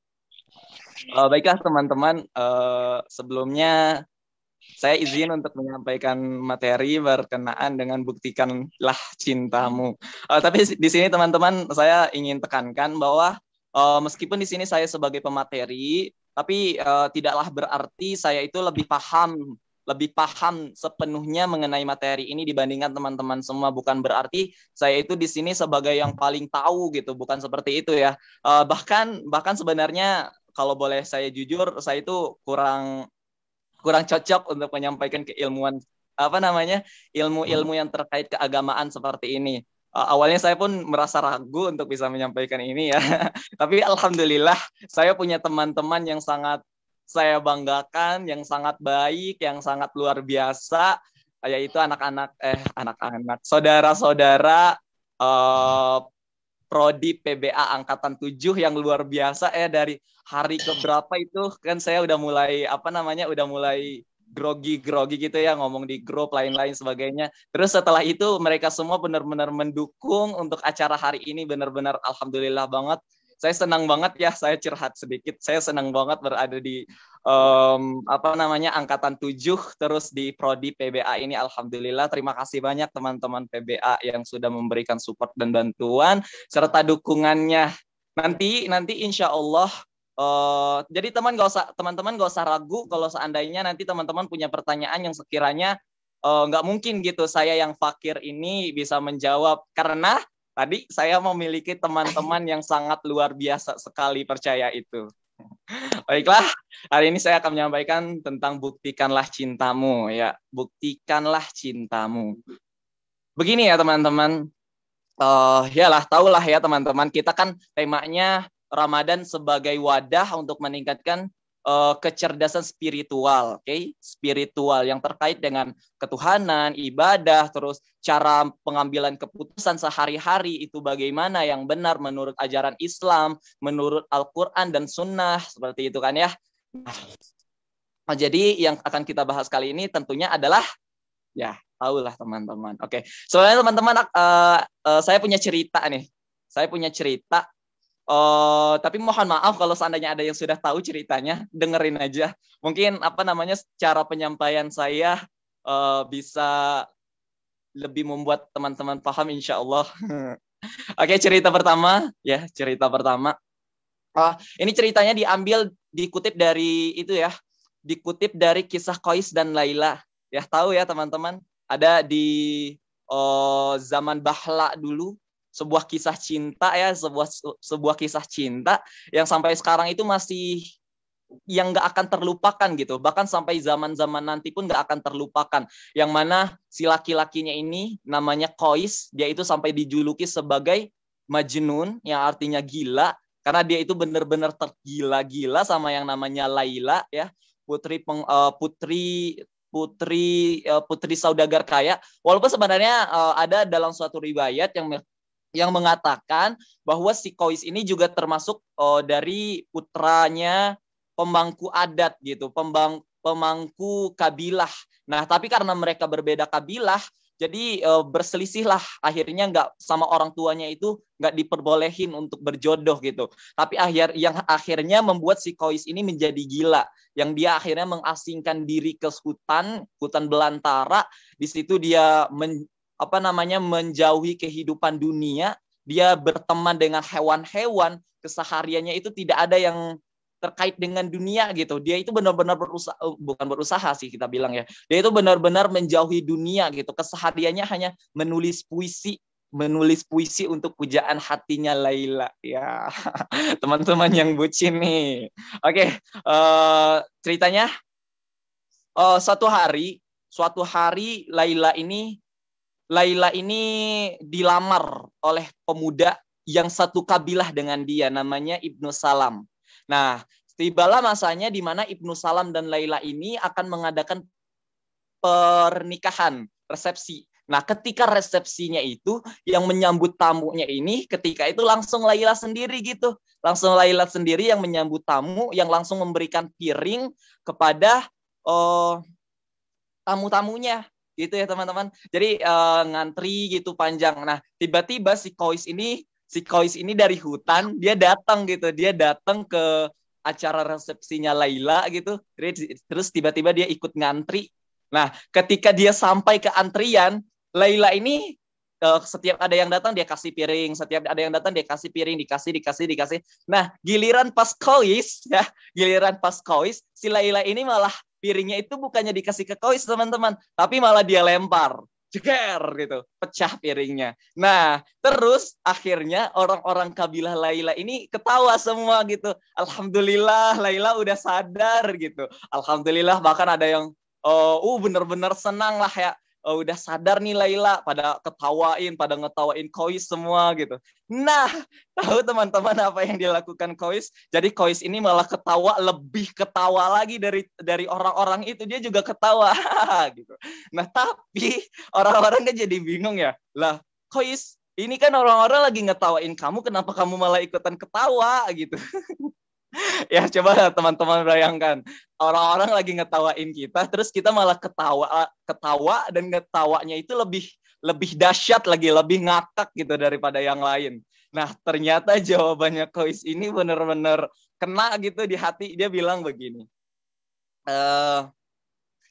Baiklah teman-teman, sebelumnya saya izin untuk menyampaikan materi berkenaan dengan buktikanlah cintamu. Tapi di sini teman-teman saya ingin tekankan bahwa meskipun di sini saya sebagai pemateri, tapi tidaklah berarti saya itu lebih paham sepenuhnya mengenai materi ini dibandingkan teman-teman semua. Bukan berarti saya itu di sini sebagai yang paling tahu gitu, bukan seperti itu ya. Bahkan sebenarnya kalau boleh saya jujur, saya itu kurang cocok untuk menyampaikan keilmuan ilmu-ilmu yang terkait keagamaan seperti ini. Awalnya saya pun merasa ragu untuk bisa menyampaikan ini ya. Tapi alhamdulillah saya punya teman-teman yang sangat saya banggakan, yang sangat baik, yang sangat luar biasa, yaitu anak-anak saudara-saudara Prodi PBA Angkatan 7 yang luar biasa dari hari keberapa itu kan saya udah mulai grogi gitu ya, ngomong di grup lain-lain sebagainya. Terus setelah itu mereka semua benar-benar mendukung untuk acara hari ini, benar-benar alhamdulillah banget. Saya senang banget ya, saya curhat sedikit. Saya senang banget berada di Angkatan 7 terus di Prodi PBA ini. Alhamdulillah, terima kasih banyak teman-teman PBA yang sudah memberikan support dan bantuan serta dukungannya. Nanti insya Allah jadi teman-teman gak usah ragu kalau seandainya nanti teman-teman punya pertanyaan yang sekiranya nggak mungkin gitu saya yang fakir ini bisa menjawab, karena tadi saya memiliki teman-teman yang sangat luar biasa sekali, percaya itu. Baiklah, hari ini saya akan menyampaikan tentang buktikanlah cintamu ya, buktikanlah cintamu. Begini ya teman-teman, Yalah, tahulah ya teman-teman, kita kan temanya Ramadan sebagai wadah untuk meningkatkan kecerdasan spiritual, oke? Spiritual yang terkait dengan ketuhanan, ibadah, terus cara pengambilan keputusan sehari-hari itu bagaimana yang benar menurut ajaran Islam, menurut Al-Quran dan Sunnah, seperti itu kan ya. Nah, jadi yang akan kita bahas kali ini tentunya adalah, ya tahulah teman-teman. Oke, soalnya teman-teman, saya punya cerita nih. Saya punya cerita. Tapi mohon maaf kalau seandainya ada yang sudah tahu ceritanya, dengerin aja. Mungkin cara penyampaian saya bisa lebih membuat teman-teman paham, insya Allah. Oke, cerita pertama. Ini ceritanya dikutip dari kisah Qais dan Laila. Ya, tahu ya teman-teman. Ada di zaman Bahla dulu. Sebuah kisah cinta ya, sebuah kisah cinta yang sampai sekarang itu masih yang nggak akan terlupakan gitu, bahkan sampai zaman-zaman nanti pun nggak akan terlupakan, yang mana si laki-lakinya ini namanya Qais, dia itu sampai dijuluki sebagai Majnun, yang artinya gila, karena dia itu benar-benar tergila-gila sama yang namanya Laila ya, putri saudagar kaya. Walaupun sebenarnya ada dalam suatu riwayat yang mengatakan bahwa si Qais ini juga termasuk dari putranya pemangku adat gitu, pemangku kabilah. Nah, tapi karena mereka berbeda kabilah, jadi berselisihlah, akhirnya nggak sama orang tuanya itu nggak diperbolehin untuk berjodoh gitu. Tapi yang akhirnya membuat si Qais ini menjadi gila, yang dia akhirnya mengasingkan diri ke hutan belantara. Di situ dia menjauhi kehidupan dunia, dia berteman dengan hewan-hewan, kesehariannya itu tidak ada yang terkait dengan dunia gitu. Dia itu benar-benar bukan berusaha sih kita bilang ya. Dia itu benar-benar menjauhi dunia gitu. Kesehariannya hanya menulis puisi untuk pujaan hatinya Laila. Ya, teman-teman yang bucin nih. Oke, ceritanya suatu hari Laila ini dilamar oleh pemuda yang satu kabilah dengan dia, namanya Ibnu Salam. Nah, tibalah masanya di mana Ibnu Salam dan Laila ini akan mengadakan pernikahan, resepsi. Nah, ketika resepsinya itu, yang menyambut tamunya ini, ketika itu langsung Laila sendiri gitu. Langsung Laila sendiri yang menyambut tamu, yang langsung memberikan piring kepada tamu-tamunya. Gitu ya teman-teman. Jadi ngantri gitu panjang. Nah, tiba-tiba si Qais ini dari hutan, dia datang ke acara resepsinya Laila gitu. Terus tiba-tiba dia ikut ngantri. Nah, ketika dia sampai ke antrian, Laila ini setiap ada yang datang dia kasih piring, setiap ada yang datang dia kasih piring, dikasih. Nah, giliran pas Qais, si Laila ini malah piringnya itu bukannya dikasih ke Qais teman-teman, tapi malah dia lempar, jeger gitu, pecah piringnya. Nah, terus akhirnya orang-orang kabilah Laila ini ketawa semua gitu. Alhamdulillah Laila udah sadar gitu. Alhamdulillah, bahkan ada yang bener-bener senang lah ya. Udah sadar nih Laila, pada ngetawain Qais semua gitu. Nah, tahu teman-teman apa yang dilakukan Qais? Jadi Qais ini malah lebih ketawa lagi dari orang-orang itu, dia juga ketawa gitu. Nah, tapi orang-orang kan jadi bingung ya. Lah, Qais, ini kan orang-orang lagi ngetawain kamu, kenapa kamu malah ikutan ketawa gitu. Ya, coba teman-teman bayangkan, orang-orang lagi ngetawain kita, terus kita malah ketawa dan ngetawanya itu lebih dahsyat lagi, lebih ngakak gitu daripada yang lain. Nah, ternyata jawabannya Qais ini benar-benar kena gitu di hati. Dia bilang begini,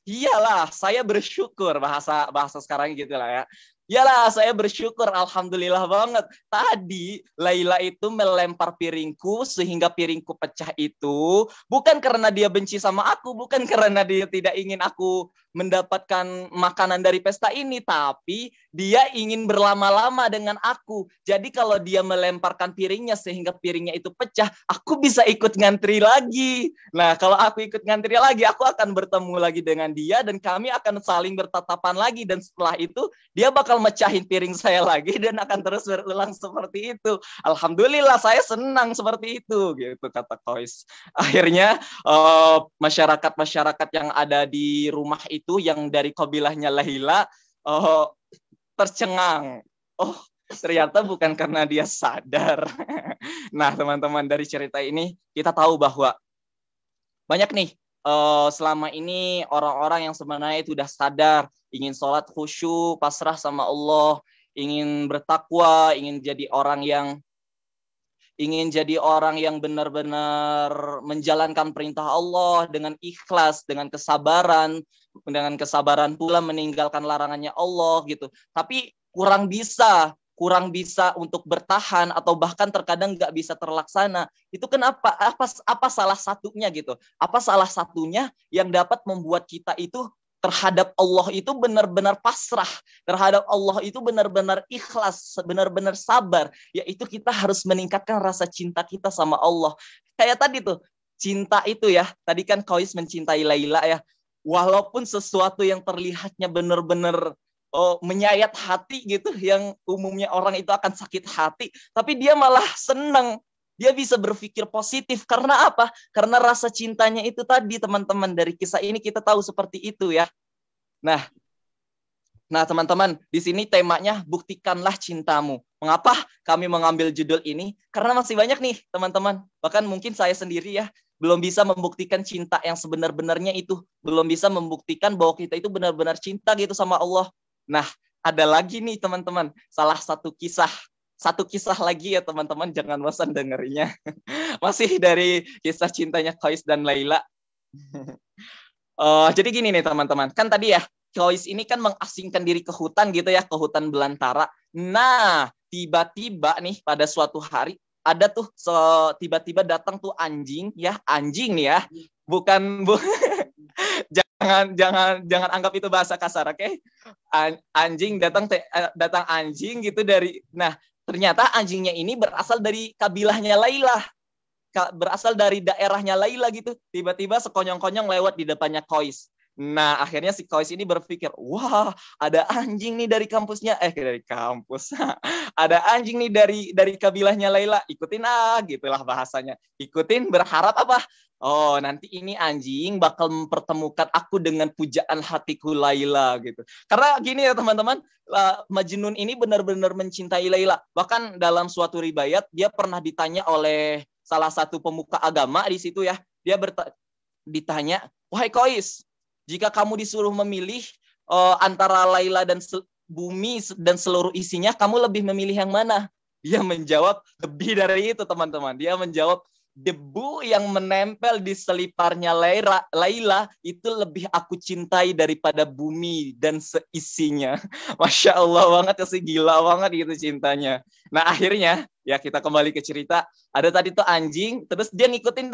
iyalah, saya bersyukur, bahasa sekarang gitu lah ya. Iyalah, saya bersyukur, alhamdulillah banget. Tadi Laila itu melempar piringku sehingga piringku pecah itu bukan karena dia benci sama aku, bukan karena dia tidak ingin aku mendapatkan makanan dari pesta ini, tapi dia ingin berlama-lama dengan aku. Jadi kalau dia melemparkan piringnya sehingga piringnya itu pecah, aku bisa ikut ngantri lagi. Nah, kalau aku ikut ngantri lagi, aku akan bertemu lagi dengan dia dan kami akan saling bertatapan lagi, dan setelah itu dia bakal mecahin piring saya lagi dan akan terus berulang seperti itu. Alhamdulillah saya senang seperti itu, gitu kata Kois. Akhirnya masyarakat-masyarakat yang ada di rumah itu yang dari kabilahnya Laila tercengang. Oh, ternyata bukan karena dia sadar. Nah, teman-teman, dari cerita ini kita tahu bahwa banyak nih selama ini orang-orang yang sebenarnya itu udah sadar, ingin sholat khusyuk, pasrah sama Allah, ingin bertakwa, ingin jadi orang yang benar-benar menjalankan perintah Allah dengan ikhlas, dengan kesabaran pula meninggalkan larangannya Allah gitu. Tapi kurang bisa untuk bertahan atau bahkan terkadang nggak bisa terlaksana. Itu kenapa? Apa salah satunya gitu? Apa salah satunya yang dapat membuat kita itu terhadap Allah itu benar-benar pasrah, terhadap Allah itu benar-benar ikhlas, benar-benar sabar, yaitu kita harus meningkatkan rasa cinta kita sama Allah. Kayak tadi tuh, cinta itu ya, tadi kan Kois mencintai Laila ya, walaupun sesuatu yang terlihatnya benar-benar menyayat hati gitu, yang umumnya orang itu akan sakit hati, tapi dia malah senang. Dia bisa berpikir positif. Karena apa? Karena rasa cintanya itu tadi, teman-teman. Dari kisah ini kita tahu seperti itu ya. Nah, teman-teman, di sini temanya buktikanlah cintamu. Mengapa kami mengambil judul ini? Karena masih banyak nih, teman-teman. Bahkan mungkin saya sendiri ya, belum bisa membuktikan cinta yang sebenar-benarnya itu. Belum bisa membuktikan bahwa kita itu benar-benar cinta gitu sama Allah. Nah, ada lagi nih, teman-teman. Satu kisah lagi ya teman-teman, jangan bosan dengerinya. Masih dari kisah cintanya Kois dan Laila. Jadi gini nih teman-teman, kan tadi ya Kois ini kan mengasingkan diri ke hutan gitu ya, ke hutan belantara. Nah, tiba-tiba nih pada suatu hari ada tuh tiba-tiba datang tuh anjing nih ya. Bukan jangan anggap itu bahasa kasar, oke? Anjing datang anjing gitu dari. Nah, ternyata anjingnya ini berasal dari kabilahnya Laila. Berasal dari daerahnya Laila gitu. Tiba-tiba sekonyong-konyong lewat di depannya Kois. Nah, akhirnya si Kois ini berpikir, wah, ada anjing nih dari kampusnya. Dari kampus. Ada anjing nih dari kabilahnya Laila. Ikutin gitulah bahasanya. Ikutin, berharap apa? Oh, nanti ini anjing bakal mempertemukan aku dengan pujaan hatiku Laila gitu. Karena gini ya teman-teman, Majnun ini benar-benar mencintai Laila. Bahkan dalam suatu riwayat dia pernah ditanya oleh salah satu pemuka agama di situ ya. Dia ditanya, "Wahai Kois, jika kamu disuruh memilih antara Laila dan bumi dan seluruh isinya, kamu lebih memilih yang mana?" Dia menjawab, lebih dari itu teman-teman. Dia menjawab, debu yang menempel di seliparnya Laila itu lebih aku cintai daripada bumi dan seisinya. Masya Allah banget ya sih, gila banget gitu cintanya. Nah akhirnya ya kita kembali ke cerita. Ada tadi tuh anjing, terus dia ngikutin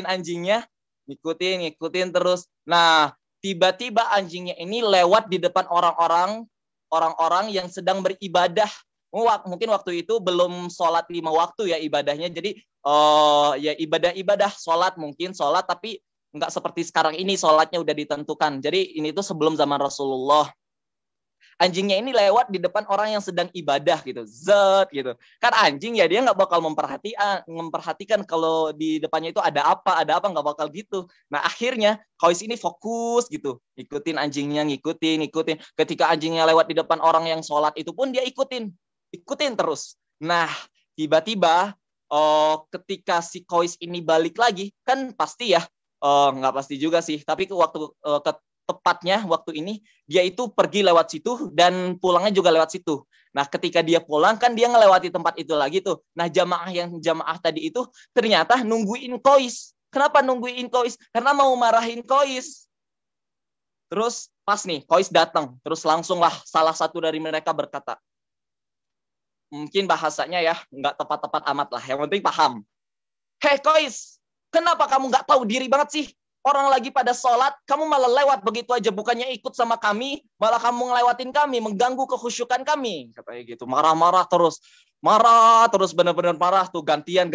anjingnya, ngikutin terus. Nah tiba-tiba anjingnya ini lewat di depan orang-orang yang sedang beribadah. Mungkin waktu itu belum sholat 5 waktu ya ibadahnya. Jadi ya ibadah sholat tapi nggak seperti sekarang ini sholatnya udah ditentukan. Jadi ini tuh sebelum zaman Rasulullah. Anjingnya ini lewat di depan orang yang sedang ibadah gitu, gitu. Kan anjing ya dia nggak bakal memperhatikan kalau di depannya itu ada apa nggak bakal gitu. Nah akhirnya Kois ini fokus gitu, ikutin anjingnya, ngikutin. Ketika anjingnya lewat di depan orang yang sholat itu pun dia ikutin terus. Nah tiba-tiba ketika si Kois ini balik lagi, kan pasti ya, nggak pasti juga sih, tapi tepatnya waktu ini dia itu pergi lewat situ dan pulangnya juga lewat situ. Nah ketika dia pulang kan dia ngelewati tempat itu lagi tuh. Nah jamaah tadi itu ternyata nungguin Kois. Kenapa nungguin Kois? Karena mau marahin Kois. Terus pas nih Kois datang, terus langsung lah salah satu dari mereka berkata, mungkin bahasanya ya nggak tepat-tepat amat lah, yang penting paham. Hei Kois, kenapa kamu nggak tahu diri banget sih? Orang lagi pada sholat, kamu malah lewat begitu aja. Bukannya ikut sama kami, malah kamu ngelewatin kami, mengganggu kekhusyukan kami. Katanya gitu, marah-marah terus. Marah terus, benar-benar marah tuh. Gantian,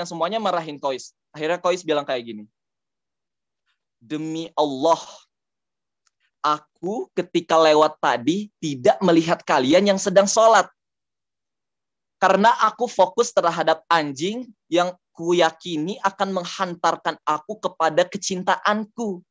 semuanya marahin Qais. Akhirnya Qais bilang kayak gini. Demi Allah, aku ketika lewat tadi tidak melihat kalian yang sedang sholat. Karena aku fokus terhadap anjing yang kuyakini akan menghantarkan aku kepada kecintaanku.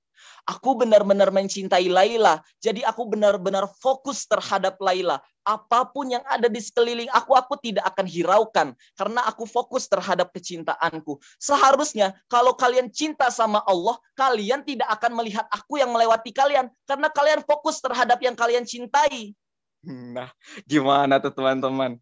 Aku benar-benar mencintai Laila. Jadi aku benar-benar fokus terhadap Laila. Apapun yang ada di sekeliling aku tidak akan hiraukan. Karena aku fokus terhadap kecintaanku. Seharusnya kalau kalian cinta sama Allah, kalian tidak akan melihat aku yang melewati kalian. Karena kalian fokus terhadap yang kalian cintai. Nah, gimana tuh teman-teman?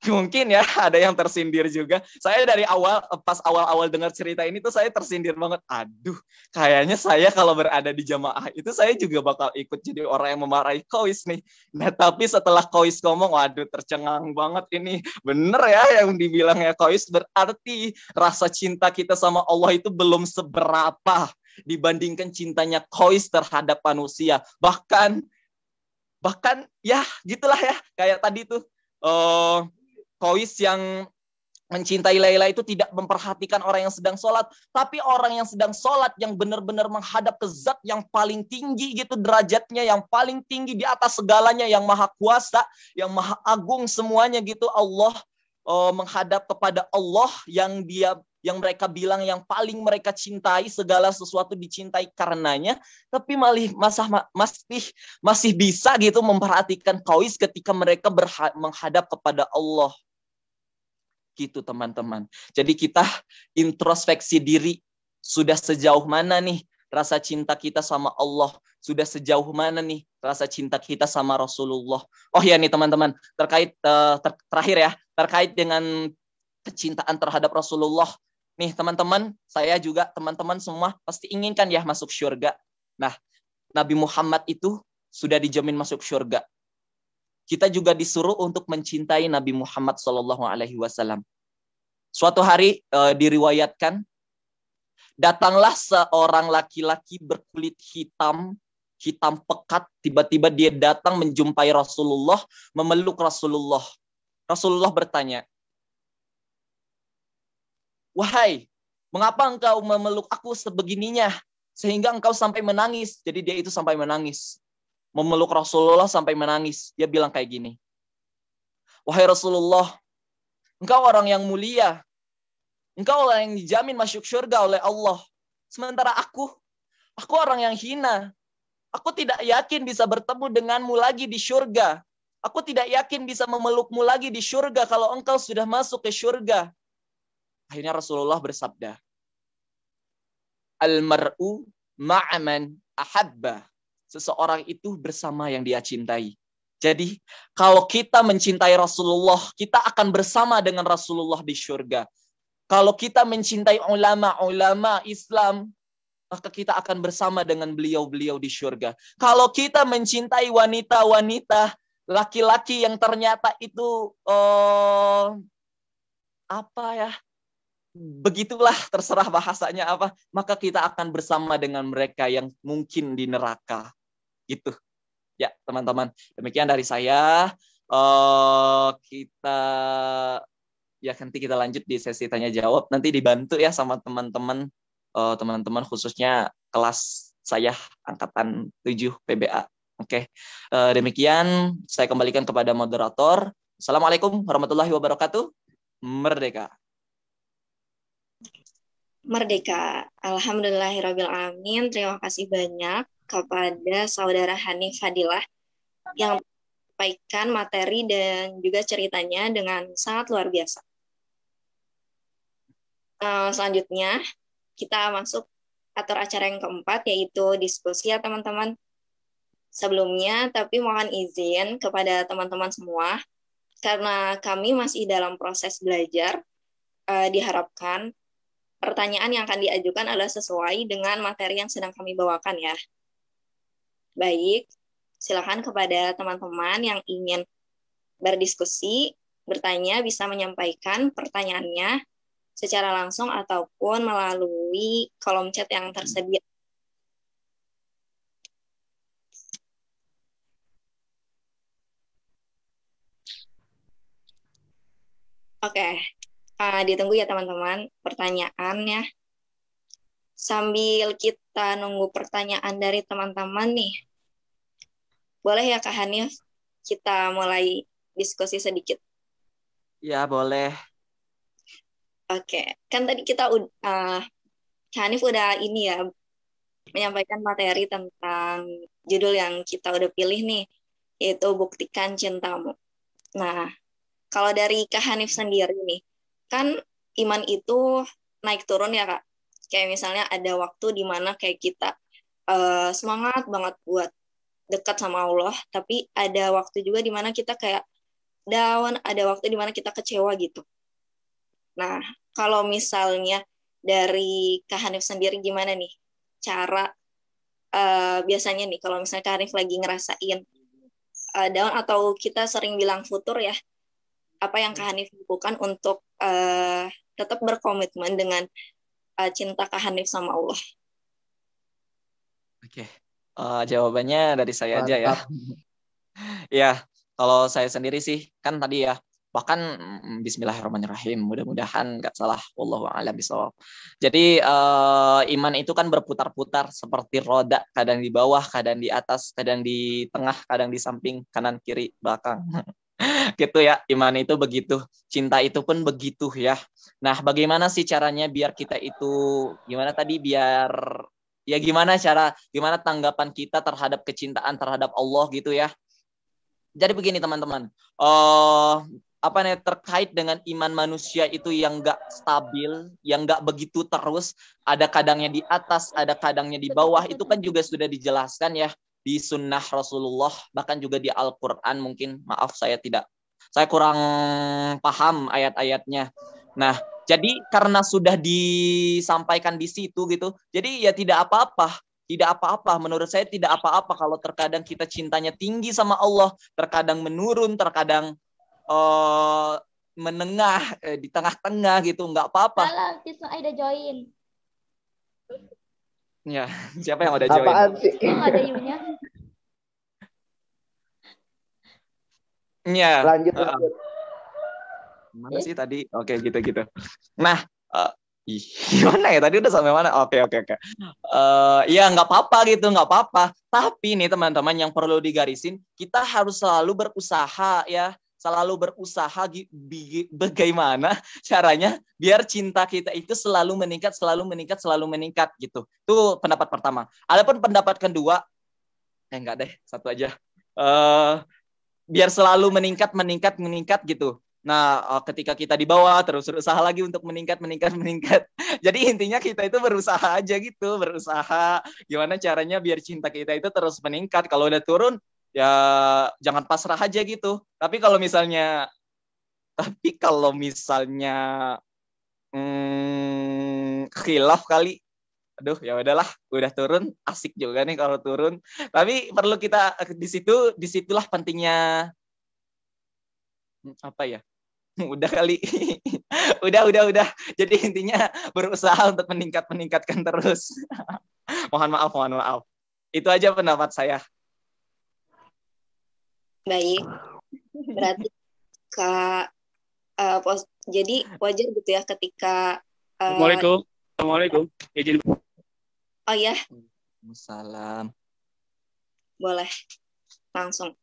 Mungkin ya ada yang tersindir juga. Saya dari awal, pas awal-awal dengar cerita ini tuh saya tersindir banget. Aduh, kayaknya saya kalau berada di jamaah itu saya juga bakal ikut jadi orang yang memarahi Qais nih. Nah, tapi setelah Qais ngomong, waduh tercengang banget ini. Bener ya yang dibilangnya Qais, berarti rasa cinta kita sama Allah itu belum seberapa dibandingkan cintanya Qais terhadap manusia. Bahkan ya gitulah ya, kayak tadi tuh Qais yang mencintai Laila itu tidak memperhatikan orang yang sedang sholat, tapi orang yang sedang sholat yang benar-benar menghadap ke zat yang paling tinggi gitu derajatnya, yang paling tinggi di atas segalanya, yang maha kuasa, yang maha agung semuanya gitu. Allah menghadap kepada Allah yang mereka bilang yang paling mereka cintai, segala sesuatu dicintai karenanya, tapi masih bisa gitu memperhatikan Qais ketika mereka menghadap kepada Allah. Gitu teman-teman. Jadi kita introspeksi diri, sudah sejauh mana nih rasa cinta kita sama Allah, sudah sejauh mana nih rasa cinta kita sama Rasulullah. Oh ya nih teman-teman, terakhir ya, terkait dengan kecintaan terhadap Rasulullah. Nih teman-teman, saya juga teman-teman semua pasti inginkan ya masuk surga. Nah, Nabi Muhammad itu sudah dijamin masuk surga. Kita juga disuruh untuk mencintai Nabi Muhammad SAW. Suatu hari diriwayatkan, datanglah seorang laki-laki berkulit hitam pekat. Tiba-tiba dia datang menjumpai Rasulullah, memeluk Rasulullah. Rasulullah bertanya, wahai, mengapa engkau memeluk aku sebegininya sehingga engkau sampai menangis? Jadi dia itu sampai menangis. Memeluk Rasulullah sampai menangis. Dia bilang kayak gini, wahai Rasulullah, engkau orang yang mulia. Engkau orang yang dijamin masuk surga oleh Allah. Sementara aku orang yang hina. Aku tidak yakin bisa bertemu denganmu lagi di surga. Aku tidak yakin bisa memelukmu lagi di surga kalau engkau sudah masuk ke surga. Akhirnya Rasulullah bersabda, Al-mar'u ma'aman ahabba. Seseorang itu bersama yang dia cintai. Jadi, kalau kita mencintai Rasulullah, kita akan bersama dengan Rasulullah di surga. Kalau kita mencintai ulama Islam, maka kita akan bersama dengan beliau-beliau di surga. Kalau kita mencintai wanita-wanita, laki-laki yang ternyata itu begitulah, terserah bahasanya apa, maka kita akan bersama dengan mereka yang mungkin di neraka. Gitu. Ya, teman-teman. Demikian dari saya. Nanti kita lanjut di sesi tanya jawab. Nanti dibantu ya sama teman-teman khususnya kelas saya angkatan 7 PBA. Oke. Demikian saya kembalikan kepada moderator. Assalamualaikum warahmatullahi wabarakatuh. Merdeka. Merdeka. Alhamdulillahirabbil alamin. Terima kasih banyak kepada saudara Hanif Fadilah yang menyampaikan materi dan juga ceritanya dengan sangat luar biasa. Selanjutnya kita masuk atur acara yang keempat, yaitu diskusi ya teman-teman. Sebelumnya tapi mohon izin kepada teman-teman semua, karena kami masih dalam proses belajar, diharapkan pertanyaan yang akan diajukan adalah sesuai dengan materi yang sedang kami bawakan ya. Baik, silakan kepada teman-teman yang ingin berdiskusi, bertanya, bisa menyampaikan pertanyaannya secara langsung ataupun melalui kolom chat yang tersedia Oke, ditunggu ya teman-teman pertanyaannya. Sambil kita nunggu pertanyaan dari teman-teman nih, boleh ya Kak Hanif kita mulai diskusi sedikit. Ya, boleh. Oke, kan tadi kita Kak Hanif udah ini ya menyampaikan materi tentang judul yang kita udah pilih nih, yaitu Buktikan Cintamu. Nah, kalau dari Kak Hanif sendiri nih, kan iman itu naik turun ya Kak. Kayak misalnya ada waktu di mana kayak kita semangat banget buat dekat sama Allah, tapi ada waktu juga di mana kita kayak down, ada waktu di mana kita kecewa gitu. Nah, kalau misalnya dari Kak Hanif sendiri gimana nih cara biasanya nih kalau misalnya Kak Hanif lagi ngerasain down atau kita sering bilang futur ya, apa yang Kak Hanif lakukan untuk tetap berkomitmen dengan cinta Kak Hanif sama Allah? Oke. Jawabannya dari saya aja ya. Mantap. Ya, kalau saya sendiri sih kan tadi ya, bahkan Bismillahirrahmanirrahim, mudah-mudahan nggak salah, wallahu a'lam bishawab. Jadi iman itu kan berputar-putar seperti roda, kadang di bawah, kadang di atas, kadang di tengah, kadang di samping, kanan, kiri, belakang. Gitu ya, iman itu begitu, cinta itu pun begitu ya. Nah, bagaimana sih caranya biar kita itu, gimana tadi, biar ya gimana tanggapan kita terhadap kecintaan terhadap Allah gitu ya. Jadi begini teman-teman, apa nih terkait dengan iman manusia itu yang nggak stabil, yang nggak begitu terus, ada kadangnya di atas, ada kadangnya di bawah, itu kan juga sudah dijelaskan ya di sunnah Rasulullah, bahkan juga di Al-Quran. Mungkin maaf saya kurang paham ayat-ayatnya. Nah, jadi karena sudah disampaikan di situ gitu, jadi ya tidak apa-apa, menurut saya tidak apa-apa kalau terkadang kita cintanya tinggi sama Allah, terkadang menurun, terkadang menengah, di tengah-tengah gitu, nggak apa-apa. Salah, Tisna Aida join. Ya, siapa yang udah join? Apaan sih? Nggak ada you-nya. Ya. Lanjut. Mana sih tadi? Oke, gitu. Nah, gimana ya? Tadi udah sampai mana? Oke. Ya nggak apa-apa gitu, nggak apa-apa. Tapi nih teman-teman yang perlu digarisin, kita harus selalu berusaha ya. Selalu berusaha bagaimana caranya biar cinta kita itu selalu meningkat gitu. Itu pendapat pertama. Adapun pendapat kedua, enggak deh, satu aja. Biar selalu meningkat gitu. Nah, ketika kita di bawah terus berusaha lagi untuk meningkat. Jadi intinya kita itu berusaha aja gitu, berusaha gimana caranya biar cinta kita itu terus meningkat. Kalau udah turun, ya jangan pasrah aja gitu. Tapi kalau misalnya khilaf kali, aduh ya udahlah, udah turun, asik juga nih kalau turun. Tapi perlu kita disitulah pentingnya apa ya? Udah kali. udah. Jadi intinya berusaha untuk meningkatkan terus. Mohon maaf. Itu aja pendapat saya. Baik. Berarti Kak jadi wajar gitu ya ketika Assalamualaikum. Izin. Oh ya, Waalaikumsalam. boleh. Langsung.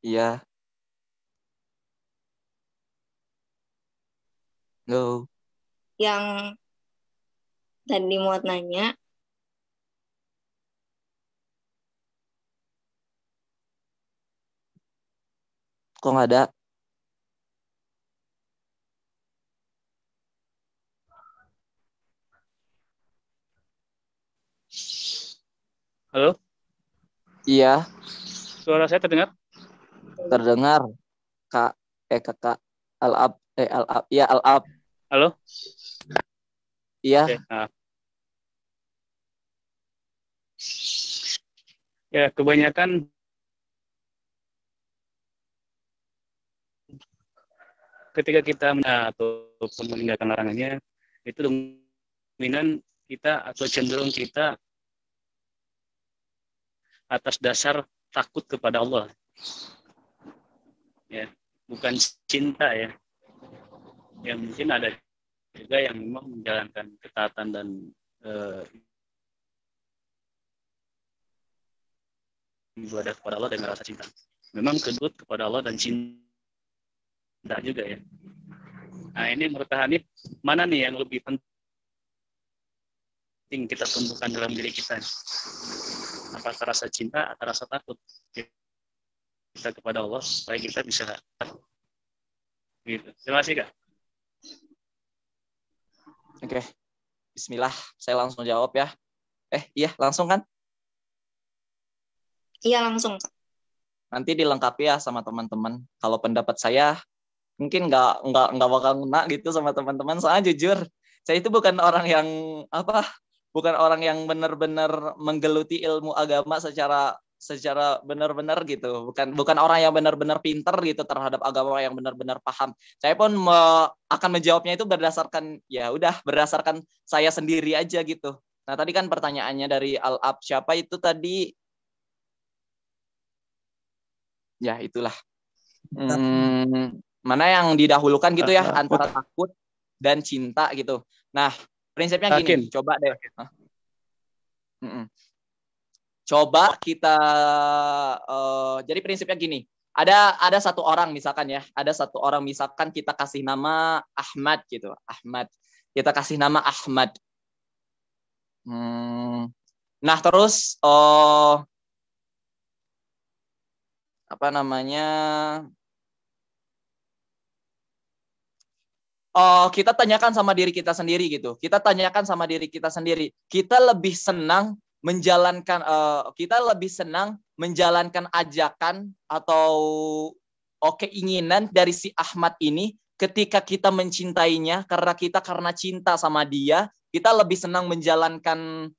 Iya. Go. Yang tadi mau nanya, Kok nggak ada? Halo? Iya, Suara saya terdengar? terdengar. Kakak. Al-Ab. Iya, Al-Ab. Halo? Iya. Oke, nah. Ya, kebanyakan ketika kita ataupun meninggalkan larangannya, itu dominan kita atau cenderung kita atas dasar takut kepada Allah. Ya, bukan cinta ya. Yang mungkin ada juga yang memang menjalankan ketaatan dan ibadah kepada Allah dengan rasa cinta. Memang kedut kepada Allah dan cinta juga ya. Nah ini menurut Hanif, mana nih yang lebih penting kita tumbuhkan dalam diri kita? Apakah rasa cinta atau rasa takut kita kepada Allah supaya kita bisa gitu. Terima kasih Kak. Oke. Bismillah, saya langsung jawab ya. Iya, langsung kan? Iya, langsung. Nanti dilengkapi ya sama teman-teman. Kalau pendapat saya mungkin nggak bakal ngena gitu sama teman-teman. Soalnya jujur, saya itu bukan orang yang benar-benar menggeluti ilmu agama secara benar-benar gitu. Bukan orang yang benar-benar pinter gitu terhadap agama yang benar-benar paham. Saya pun akan menjawabnya itu berdasarkan saya sendiri aja gitu. Nah, tadi kan pertanyaannya dari Al-Ab, siapa itu tadi? Ya, itulah. Mana yang didahulukan gitu ya antara takut dan cinta gitu. Nah, prinsipnya gini, coba deh. Coba kita jadi prinsipnya gini. Ada satu orang misalkan kita kasih nama Ahmad gitu. Ahmad. Kita kasih nama Ahmad. Nah, terus kita tanyakan sama diri kita sendiri gitu. Kita lebih senang menjalankan ajakan atau keinginan dari si Ahmad ini ketika kita mencintainya karena cinta sama dia, kita lebih senang menjalankan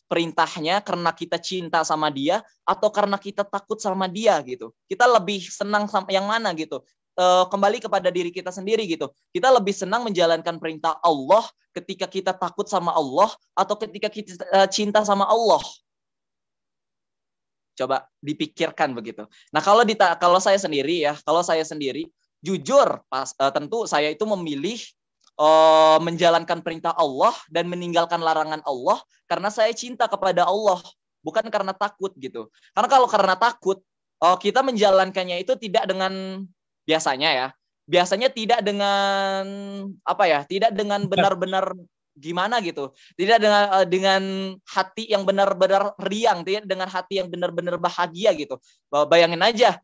perintahnya karena kita cinta sama dia atau karena kita takut sama dia gitu. Kita lebih senang sama yang mana gitu. Kembali kepada diri kita sendiri gitu. Kita lebih senang menjalankan perintah Allah ketika kita takut sama Allah atau ketika kita cinta sama Allah. Coba dipikirkan begitu. Nah, kalau saya sendiri, jujur tentu saya itu memilih menjalankan perintah Allah dan meninggalkan larangan Allah karena saya cinta kepada Allah, bukan karena takut gitu. Karena kalau karena takut, kita menjalankannya itu tidak dengan biasanya tidak dengan tidak dengan benar-benar gimana gitu, tidak dengan hati yang benar-benar riang, tidak dengan hati yang benar-benar bahagia gitu. Bayangin aja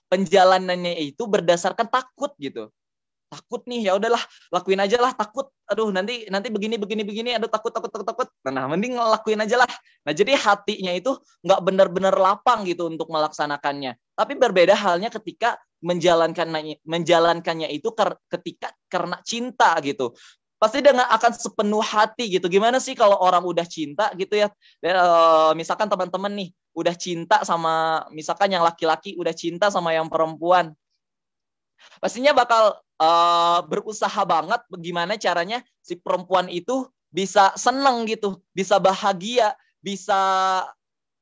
penjalanannya itu berdasarkan takut gitu. Takut nih, ya udahlah lakuin aja lah, takut. Aduh, nanti begini, aduh takut. Nah, mending lakuin aja lah. Nah, jadi hatinya itu nggak benar-benar lapang gitu untuk melaksanakannya. Tapi berbeda halnya ketika menjalankannya itu ketika karena cinta gitu. Pasti akan sepenuh hati gitu. Gimana sih kalau orang udah cinta gitu ya? Misalkan teman-teman nih udah cinta sama, misalkan yang laki-laki udah cinta sama yang perempuan, pastinya bakal berusaha banget bagaimana caranya si perempuan itu bisa seneng gitu, bisa bahagia, bisa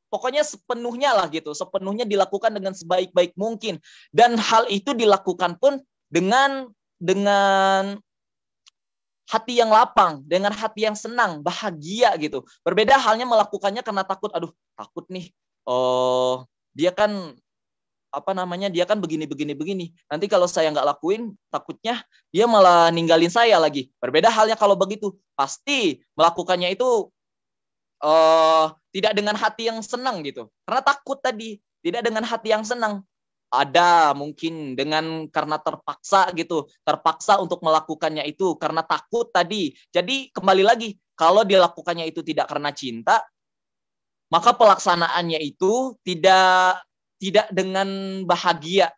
pokoknya sepenuhnya lah gitu, sepenuhnya dilakukan dengan sebaik-baik mungkin. Dan hal itu dilakukan pun dengan hati yang lapang, dengan hati yang senang, bahagia gitu. Berbeda halnya melakukannya karena takut, aduh takut nih, dia kan begini. Nanti kalau saya nggak lakuin, takutnya dia malah ninggalin saya lagi. Berbeda halnya kalau begitu, pasti melakukannya itu tidak dengan hati yang senang gitu. Karena takut tadi, tidak dengan hati yang senang. Ada mungkin karena terpaksa untuk melakukannya itu karena takut tadi. Jadi kembali lagi, kalau dilakukannya itu tidak karena cinta, maka pelaksanaannya itu tidak dengan bahagia.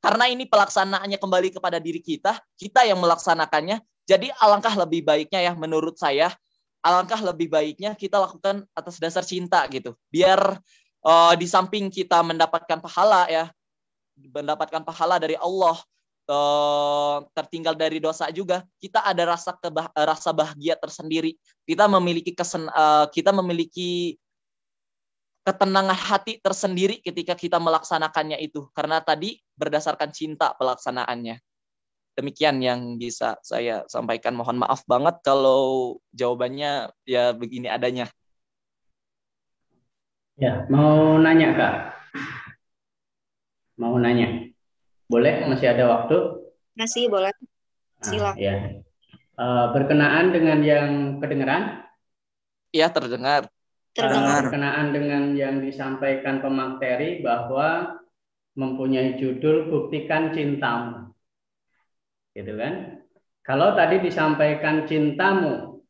Karena ini pelaksanaannya kembali kepada diri kita yang melaksanakannya. Jadi alangkah lebih baiknya ya, menurut saya, alangkah lebih baiknya kita lakukan atas dasar cinta gitu. Biar di samping kita mendapatkan pahala dari Allah, tertinggal dari dosa juga, kita ada rasa bahagia tersendiri. Kita memiliki ketenangan hati tersendiri ketika kita melaksanakannya itu, karena tadi berdasarkan cinta pelaksanaannya. Demikian yang bisa saya sampaikan. Mohon maaf banget kalau jawabannya ya begini adanya. Ya, mau nanya Kak? Mau nanya? Boleh? Masih ada waktu? Masih boleh. Silakan. Ya. Berkenaan dengan yang kedengeran? Iya, terdengar. Berkenaan dengan yang disampaikan pemateri bahwa mempunyai judul Buktikan Cintamu. Gitu kan? Kalau tadi disampaikan cintamu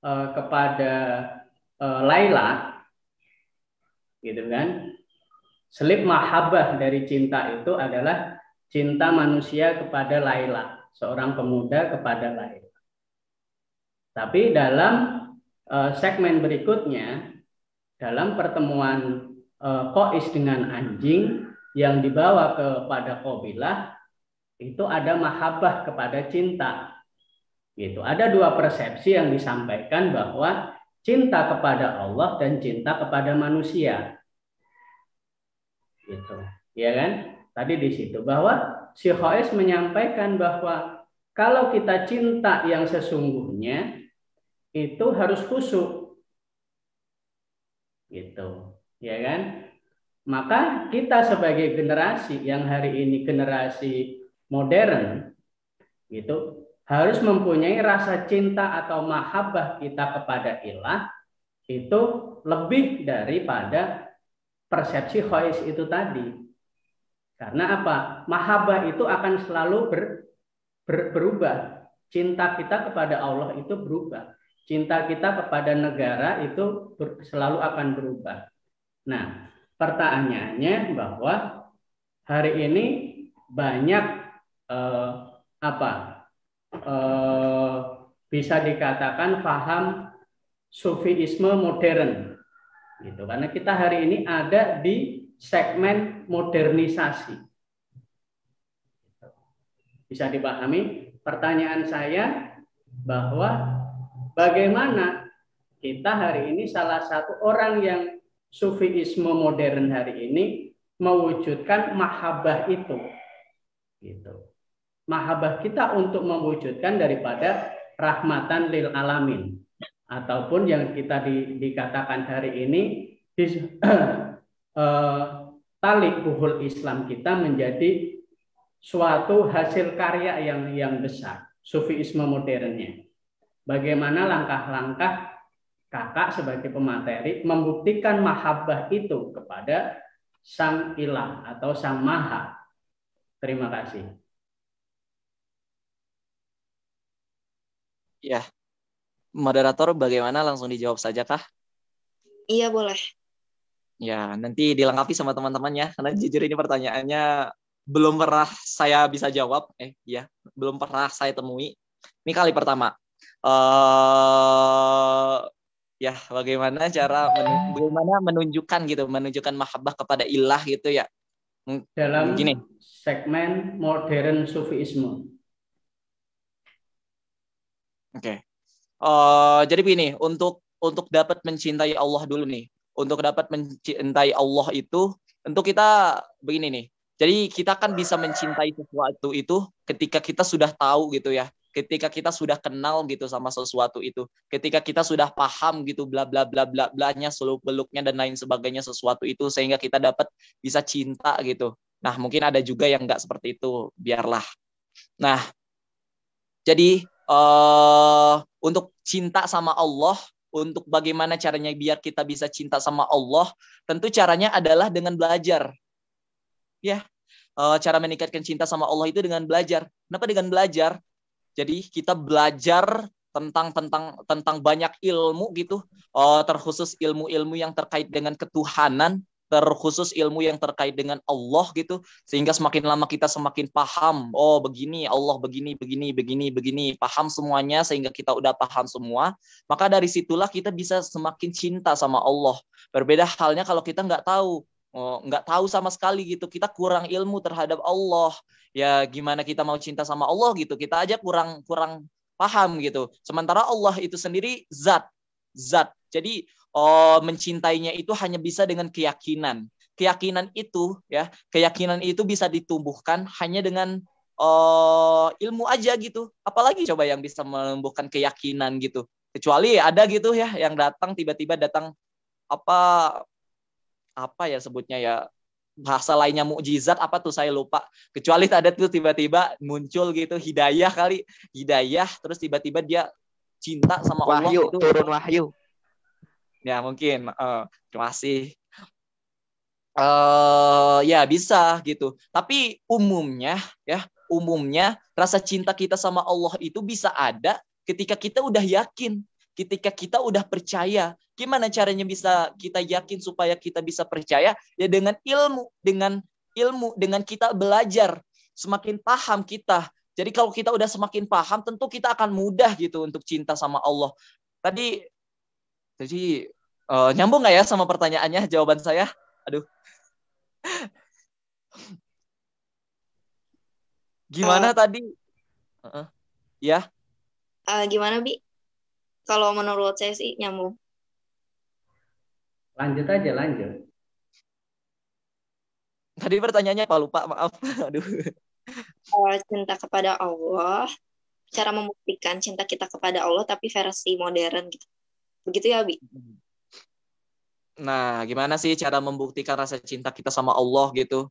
kepada Laila, gitu kan? Selip mahabbah dari cinta itu adalah cinta manusia kepada Laila, seorang pemuda kepada Laila. Tapi dalam segmen berikutnya, dalam pertemuan Qais dengan anjing yang dibawa kepada Qabilah, itu ada mahabbah kepada cinta. Gitu. Ada dua persepsi yang disampaikan bahwa cinta kepada Allah dan cinta kepada manusia. Gitu. Ya kan? Tadi di situ bahwa si Qais menyampaikan bahwa kalau kita cinta yang sesungguhnya itu harus khusyuk. Gitu. Ya kan? Maka kita sebagai generasi yang hari ini generasi modern gitu harus mempunyai rasa cinta atau mahabbah kita kepada ilah itu lebih daripada persepsi Qais itu tadi. Karena apa? Mahabbah itu akan selalu berubah. Cinta kita kepada Allah itu berubah. Cinta kita kepada negara itu selalu akan berubah. Nah, pertanyaannya bahwa hari ini banyak bisa dikatakan paham sufiisme modern, gitu. Karena kita hari ini ada di segmen modernisasi. Bisa dipahami? Pertanyaan saya bahwa bagaimana kita hari ini salah satu orang yang sufiisme modern hari ini mewujudkan mahabbah itu, gitu. Mahabbah kita untuk mewujudkan daripada rahmatan lil alamin, ataupun yang kita dikatakan hari ini talik buhul Islam kita menjadi suatu hasil karya yang besar, sufiisme modernnya. Bagaimana langkah-langkah kakak sebagai pemateri membuktikan mahabbah itu kepada sang ilah atau sang maha. Terima kasih. Ya, moderator bagaimana, langsung dijawab saja kah? Iya, boleh. Ya, nanti dilengkapi sama teman-temannya, karena jujur ini pertanyaannya belum pernah saya bisa jawab. Belum pernah saya temui. Ini kali pertama. Ya, bagaimana menunjukkan mahabbah kepada ilah gitu ya. Dalam gini. Segmen modern sufiisme. Oke. Jadi begini, untuk dapat mencintai Allah dulu nih. Untuk dapat mencintai Allah itu, tentu kita begini nih. Jadi kita kan bisa mencintai sesuatu itu ketika kita sudah tahu gitu ya. Ketika kita sudah kenal gitu sama sesuatu itu. Ketika kita sudah paham gitu bla bla bla bla blanya, seluk-beluknya dan lain sebagainya sesuatu itu, sehingga kita dapat bisa cinta gitu. Nah, mungkin ada juga yang enggak seperti itu, biarlah. Nah, jadi untuk cinta sama Allah, untuk bagaimana caranya biar kita bisa cinta sama Allah, tentu caranya adalah dengan belajar. Ya, cara meningkatkan cinta sama Allah itu dengan belajar. Kenapa dengan belajar? Jadi kita belajar tentang banyak ilmu gitu, terkhusus ilmu-ilmu yang terkait dengan ketuhanan, terkhusus ilmu yang terkait dengan Allah gitu, sehingga semakin lama kita semakin paham, oh begini Allah begini, paham semuanya, sehingga kita udah paham semua, maka dari situlah kita bisa semakin cinta sama Allah. Berbeda halnya kalau kita nggak tahu, nggak tahu sama sekali gitu. Kita kurang ilmu terhadap Allah. Ya gimana kita mau cinta sama Allah gitu. Kita aja kurang paham gitu. Sementara Allah itu sendiri zat. Jadi mencintainya itu hanya bisa dengan keyakinan. Keyakinan itu bisa ditumbuhkan hanya dengan ilmu aja gitu. Apalagi coba yang bisa menumbuhkan keyakinan gitu. Kecuali ada gitu ya yang tiba-tiba datang apa ya sebutnya ya, bahasa lainnya mukjizat apa tuh saya lupa. Kecuali ada tuh tiba-tiba muncul gitu hidayah terus tiba-tiba dia cinta sama Allah Wahyu, itu. turun wahyu. Ya mungkin terima kasih. Ya bisa gitu. Tapi umumnya rasa cinta kita sama Allah itu bisa ada ketika kita udah yakin, ketika kita udah percaya. Gimana caranya bisa kita yakin supaya kita bisa percaya? Ya dengan ilmu, dengan kita belajar, semakin paham kita. Jadi kalau kita udah semakin paham, tentu kita akan mudah gitu untuk cinta sama Allah. Jadi nyambung nggak ya sama pertanyaannya jawaban saya? Aduh. Gimana tadi? Ya. Gimana, Bi? Kalau menurut saya sih nyambung. Lanjut aja, lanjut. Tadi pertanyaannya apa, lupa, maaf. Aduh. Cinta kepada Allah, cara membuktikan cinta kita kepada Allah tapi versi modern gitu. Begitu ya, Bi? Nah, gimana sih cara membuktikan rasa cinta kita sama Allah gitu?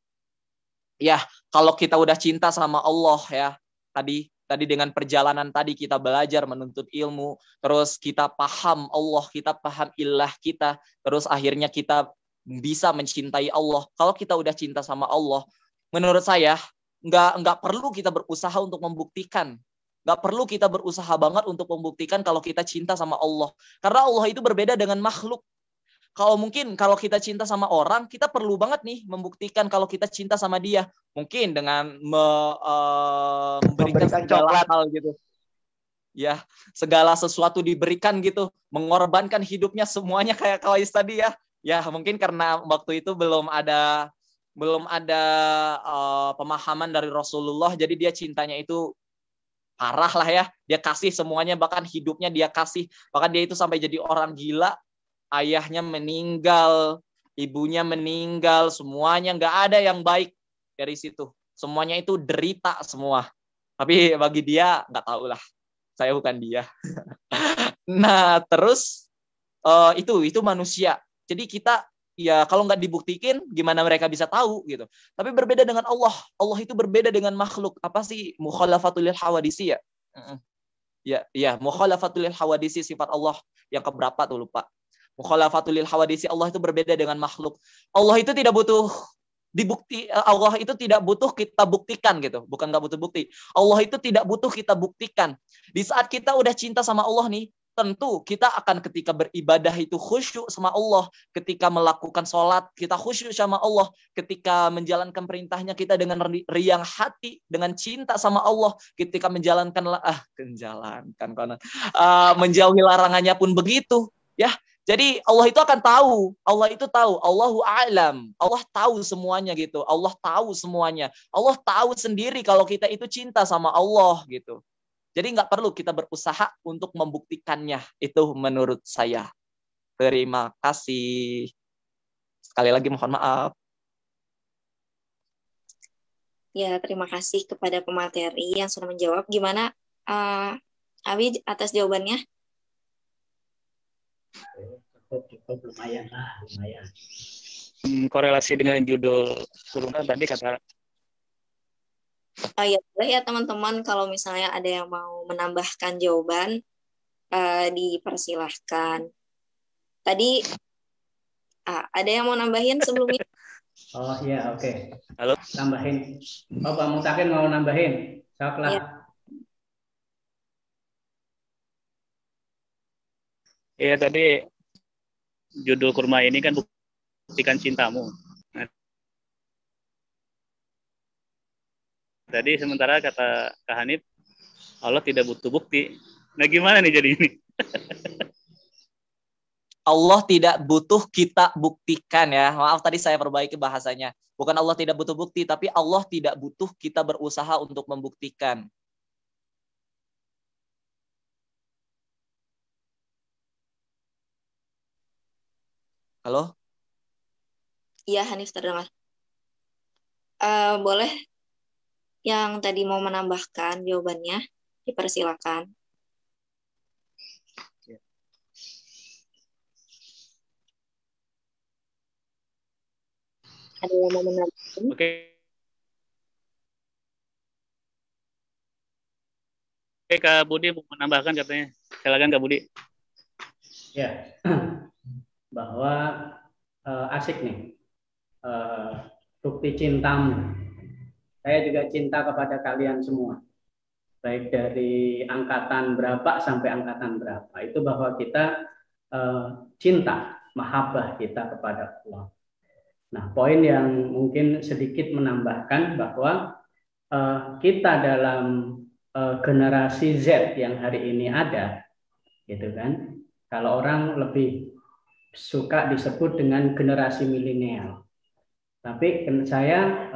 Ya, kalau kita udah cinta sama Allah ya, tadi dengan perjalanan tadi kita belajar menuntut ilmu, terus kita paham Allah, kita paham ilah kita, terus akhirnya kita bisa mencintai Allah. Kalau kita udah cinta sama Allah, menurut saya nggak perlu kita berusaha untuk membuktikan. Nggak perlu kita berusaha banget untuk membuktikan kalau kita cinta sama Allah. Karena Allah itu berbeda dengan makhluk. Kalau kita cinta sama orang, kita perlu banget nih membuktikan kalau kita cinta sama dia. Mungkin dengan memberikan segala hal gitu. Ya, segala sesuatu diberikan gitu, mengorbankan hidupnya semuanya kayak Kawais tadi ya. Ya, mungkin karena waktu itu belum ada pemahaman dari Rasulullah, jadi dia cintanya itu parah lah ya. Dia kasih semuanya, bahkan hidupnya dia kasih. Bahkan dia itu sampai jadi orang gila. Ayahnya meninggal, ibunya meninggal, semuanya nggak ada yang baik dari situ. Semuanya itu derita semua. Tapi bagi dia nggak tahu lah. Saya bukan dia. Nah terus itu manusia. Jadi kita ya kalau nggak dibuktikin gimana mereka bisa tahu gitu. Tapi berbeda dengan Allah. Allah itu berbeda dengan makhluk. Apa sih mukhalafatul lil hawadisi ya? Ya mukhalafatul lil hawadisi sifat Allah yang keberapa tuh lupa. Mukhalafatul lil hawadisi, Allah itu berbeda dengan makhluk. Allah itu tidak butuh Allah itu tidak butuh kita buktikan gitu. Bukan nggak butuh bukti. Allah itu tidak butuh kita buktikan. Di saat kita udah cinta sama Allah nih, tentu kita akan ketika beribadah itu khusyuk sama Allah. Ketika melakukan sholat, kita khusyuk sama Allah. Ketika menjalankan perintahnya, kita dengan riang hati, dengan cinta sama Allah. Ketika menjauhi larangannya pun begitu. Ya, jadi Allah itu akan tahu, Allahu a'lam. Allah tahu semuanya gitu. Allah tahu semuanya. Allah tahu sendiri kalau kita itu cinta sama Allah gitu. Jadi nggak perlu kita berusaha untuk membuktikannya. Itu menurut saya. Terima kasih. Sekali lagi mohon maaf. Ya, terima kasih kepada pemateri yang sudah menjawab. Gimana, Abi, atas jawabannya? Cukup lumayan. Korelasi dengan judul kurungan tadi kata. Ya, boleh ya teman-teman, kalau misalnya ada yang mau menambahkan jawaban, dipersilahkan. Tadi ada yang mau nambahin sebelumnya? Oh iya, oke. Halo. Nambahin. Oh, Pak Mutakin mau nambahin. Soklah. Iya tadi judul kurma ini kan buktikan cintamu. Nah, tadi sementara kata Kak Hanif, Allah tidak butuh bukti. Nah gimana nih jadi ini? Allah tidak butuh kita buktikan ya. Maaf tadi saya perbaiki bahasanya. Bukan Allah tidak butuh bukti, tapi Allah tidak butuh kita berusaha untuk membuktikan. Halo? Iya, Hanif terdengar. Boleh yang tadi mau menambahkan jawabannya, dipersilakan. Ada yang mau menambahkan? Oke. Oke, Kak Budi mau menambahkan katanya. Silakan Kak Budi. Ya, bahwa asik nih bukti cintamu. Saya juga cinta kepada kalian semua, baik dari angkatan berapa sampai angkatan berapa. Itu bahwa kita cinta, mahabbah kita kepada Allah. Nah, poin yang mungkin sedikit menambahkan bahwa kita dalam generasi Z yang hari ini ada, gitu kan? Kalau orang lebih suka disebut dengan generasi milenial, tapi saya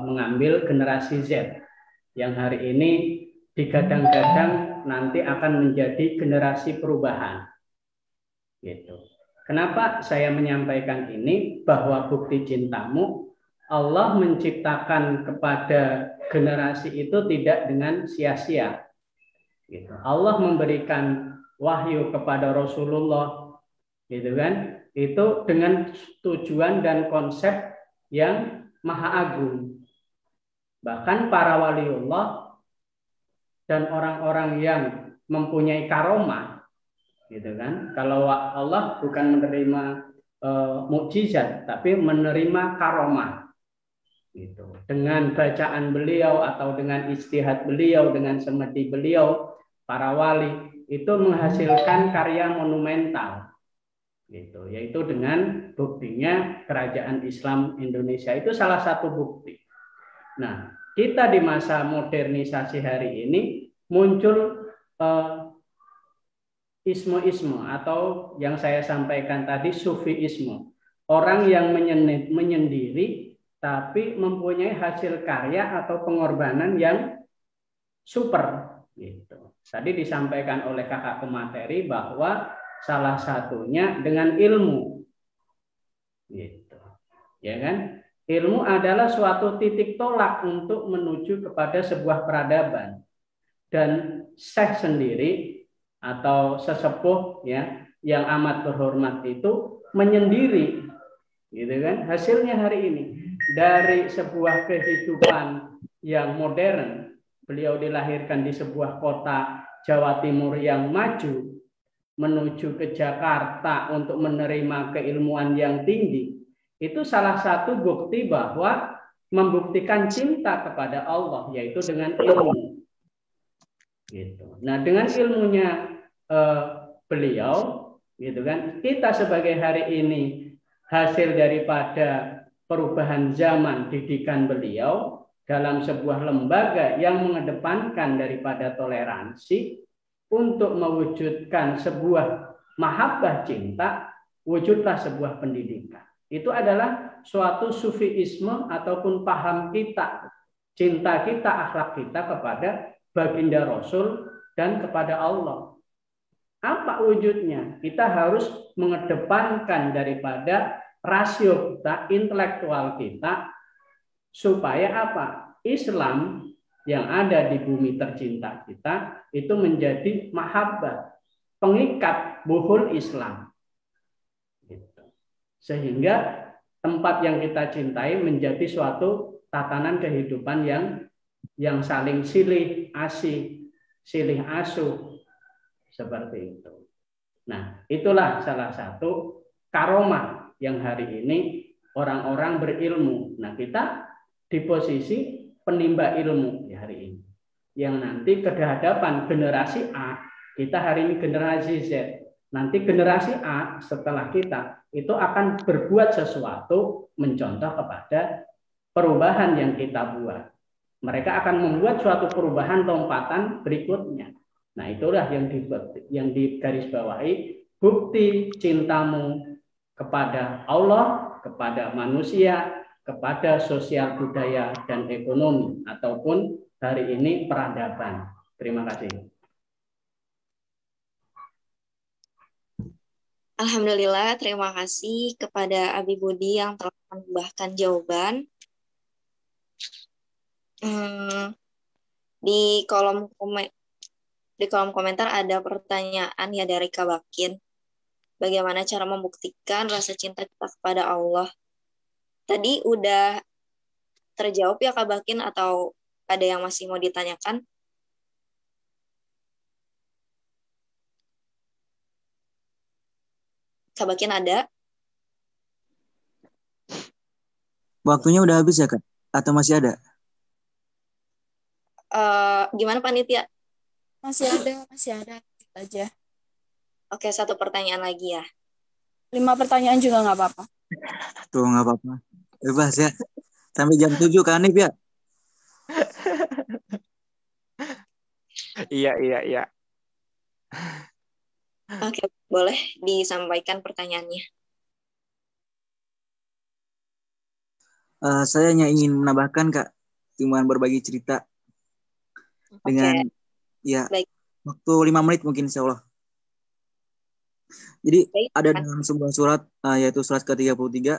mengambil generasi Z yang hari ini digadang-gadang nanti akan menjadi generasi perubahan, gitu. Kenapa saya menyampaikan ini? Bahwa bukti cintamu, Allah menciptakan kepada generasi itu tidak dengan sia-sia. Gitu. Allah memberikan wahyu kepada Rasulullah, gitu kan? Itu dengan tujuan dan konsep yang maha agung. Bahkan para waliullah dan orang-orang yang mempunyai karomah, gitu kan? Kalau Allah bukan menerima mukjizat, tapi menerima karomah, gitu. Dengan bacaan beliau atau dengan istihad beliau, dengan semedi beliau, para wali itu menghasilkan karya monumental, gitu. Yaitu dengan buktinya kerajaan Islam Indonesia itu salah satu bukti. Nah, kita di masa modernisasi hari ini muncul isme-isme atau yang saya sampaikan tadi sufiisme. Orang yang menyendiri tapi mempunyai hasil karya atau pengorbanan yang super, gitu. Tadi disampaikan oleh kakak pemateri bahwa salah satunya dengan ilmu, gitu. Ya kan? Ilmu adalah suatu titik tolak untuk menuju kepada sebuah peradaban. Dan Syekh sendiri atau sesepuh ya yang amat berhormat itu menyendiri, gitu kan? Hasilnya hari ini dari sebuah kehidupan yang modern, beliau dilahirkan di sebuah kota Jawa Timur yang maju, menuju ke Jakarta untuk menerima keilmuan yang tinggi. Itu salah satu bukti bahwa membuktikan cinta kepada Allah, yaitu dengan ilmu, gitu. Nah, dengan ilmunya beliau, gitu kan, kita sebagai hari ini hasil daripada perubahan zaman didikan beliau dalam sebuah lembaga yang mengedepankan daripada toleransi untuk mewujudkan sebuah mahabbah cinta, wujudlah sebuah pendidikan. Itu adalah suatu sufiisme ataupun paham kita, cinta kita, akhlak kita kepada baginda Rasul dan kepada Allah. Apa wujudnya? Kita harus mengedepankan daripada rasio kita, intelektual kita, supaya apa? Islam yang ada di bumi tercinta kita itu menjadi mahabbah, pengikat buhul Islam, gitu. Sehingga tempat yang kita cintai menjadi suatu tatanan kehidupan yang saling silih asih, silih asuh, seperti itu. Nah, itulah salah satu karomah yang hari ini orang-orang berilmu. Nah, kita di posisi penimba ilmu ya hari ini. Yang nanti kehadapan generasi A, kita hari ini generasi Z. Nanti generasi A setelah kita itu akan berbuat sesuatu mencontoh kepada perubahan yang kita buat. Mereka akan membuat suatu perubahan lompatan berikutnya. Nah, itulah yang digarisbawahi bukti cintamu kepada Allah, kepada manusia, kepada sosial budaya dan ekonomi, ataupun hari ini peradaban. Terima kasih. Alhamdulillah, terima kasih kepada Abi Budi yang telah menambahkan jawaban. Di kolom komentar ada pertanyaan ya dari Kak Bakin. Bagaimana cara membuktikan rasa cinta kita kepada Allah? Tadi udah terjawab ya Kak Bakin, atau ada yang masih mau ditanyakan? Kak Bakin ada? Waktunya udah habis ya, Kak? Atau masih ada? Gimana panitia? Masih ada aja. Oke, 1 pertanyaan lagi ya. 5 pertanyaan juga nggak apa-apa. Tuh, nggak apa-apa. Bebas ya. Sampai jam 7 kan, Nip ya? Iya. Oke, boleh disampaikan pertanyaannya. Saya hanya ingin menambahkan, Kak. Cuman berbagi cerita. Dengan, ya, baik. Waktu 5 menit mungkin, insya Allah. Jadi, ada dalam sebuah surat, yaitu surat ke-33,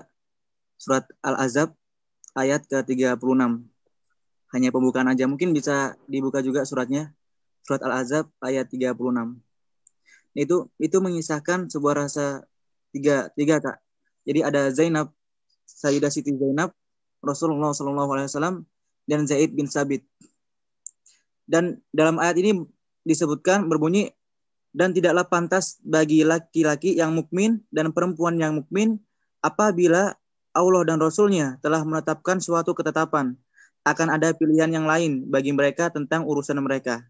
surat Al-Ahzab, ayat ke-36. Hanya pembukaan aja. Mungkin bisa dibuka juga suratnya. Surat Al-Ahzab, ayat 36. Itu mengisahkan sebuah rasa tiga Kak. Jadi ada Zainab, Sayyidah Siti Zainab, Rasulullah SAW, dan Zaid bin Sabit. Dan dalam ayat ini disebutkan berbunyi, dan tidaklah pantas bagi laki-laki yang mukmin dan perempuan yang mukmin apabila Allah dan Rasulnya telah menetapkan suatu ketetapan, akan ada pilihan yang lain bagi mereka tentang urusan mereka.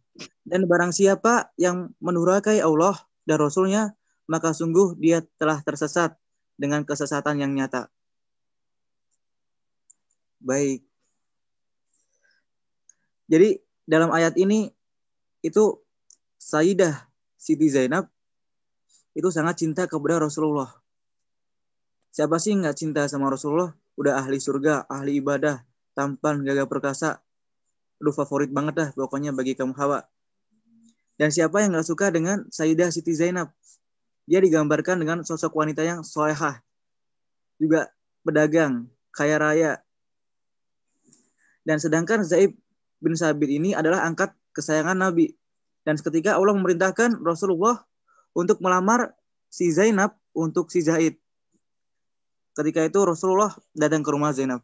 Dan barang siapa yang mendurhakai Allah dan Rasulnya, maka sungguh dia telah tersesat dengan kesesatan yang nyata. Baik. Jadi dalam ayat ini itu Sayyidah Siti Zainab itu sangat cinta kepada Rasulullah. Siapa sih nggak cinta sama Rasulullah? Udah ahli surga, ahli ibadah, tampan, gagah perkasa. Aduh, favorit banget dah pokoknya bagi kaum hawa. Dan siapa yang nggak suka dengan Sayyidah Siti Zainab? Dia digambarkan dengan sosok wanita yang solehah, juga pedagang, kaya raya. Dan sedangkan Zaid bin Sabit ini adalah angkat kesayangan Nabi. Dan ketika Allah memerintahkan Rasulullah untuk melamar si Zainab untuk si Zaid. Ketika itu Rasulullah datang ke rumah Zainab.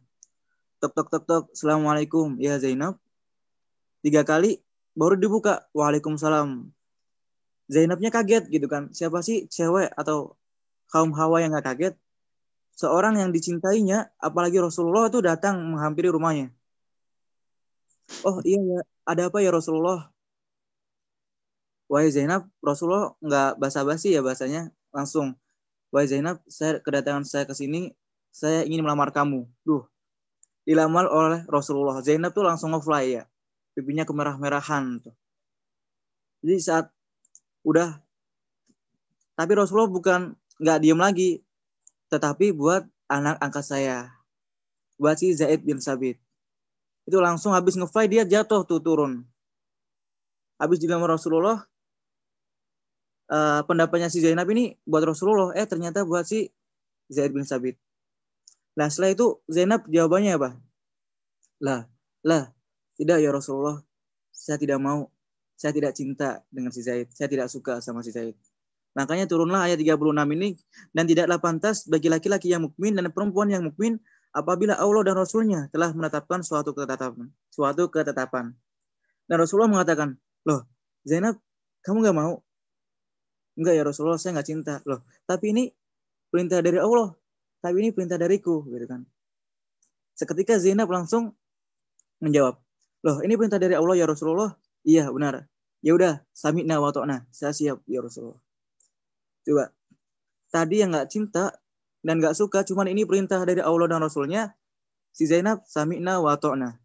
Tok, tok, tok, tok. Assalamualaikum ya Zainab. 3 kali baru dibuka. Waalaikumsalam. Zainabnya kaget gitu kan. Siapa sih cewek atau kaum hawa yang gak kaget? Seorang yang dicintainya, apalagi Rasulullah itu datang menghampiri rumahnya. Oh iya ya, ada apa ya Rasulullah? Wahai Zainab, Rasulullah nggak basa-basi ya bahasanya, langsung. Wahai Zainab, kedatangan saya ke sini, saya ingin melamar kamu. Duh, dilamar oleh Rasulullah. Zainab tuh langsung nge-fly ya, pipinya kemerah-merahan tuh. Jadi saat udah, tapi Rasulullah bukan nggak diem lagi, tetapi buat anak angkat saya, buat si Zaid bin Sabit. Itu langsung habis nge-fly dia jatuh tuh turun. Habis dilamar Rasulullah, pendapatnya si Zainab ini buat Rasulullah, ternyata buat si Zaid bin Sabit. Nah setelah itu Zainab jawabannya apa? Lah, tidak ya Rasulullah, saya tidak mau, saya tidak cinta dengan si Zaid, saya tidak suka sama si Zaid. Makanya turunlah ayat 36 ini, dan tidaklah pantas bagi laki-laki yang mukmin dan perempuan yang mukmin apabila Allah dan Rasulnya telah menetapkan suatu ketetapan. Dan Rasulullah mengatakan, loh Zainab, kamu gak mau? Enggak ya Rasulullah, saya gak cinta. Loh, tapi ini perintah dari Allah, tapi ini perintah dariku, gitu kan. Seketika Zainab langsung menjawab, loh ini perintah dari Allah ya Rasulullah? Iya benar. Ya udah, sami'na wa ta'na, saya siap ya Rasulullah. Coba, tadi yang gak cinta dan gak suka, cuman ini perintah dari Allah dan Rasulnya, si Zainab sami'na wa ta'na.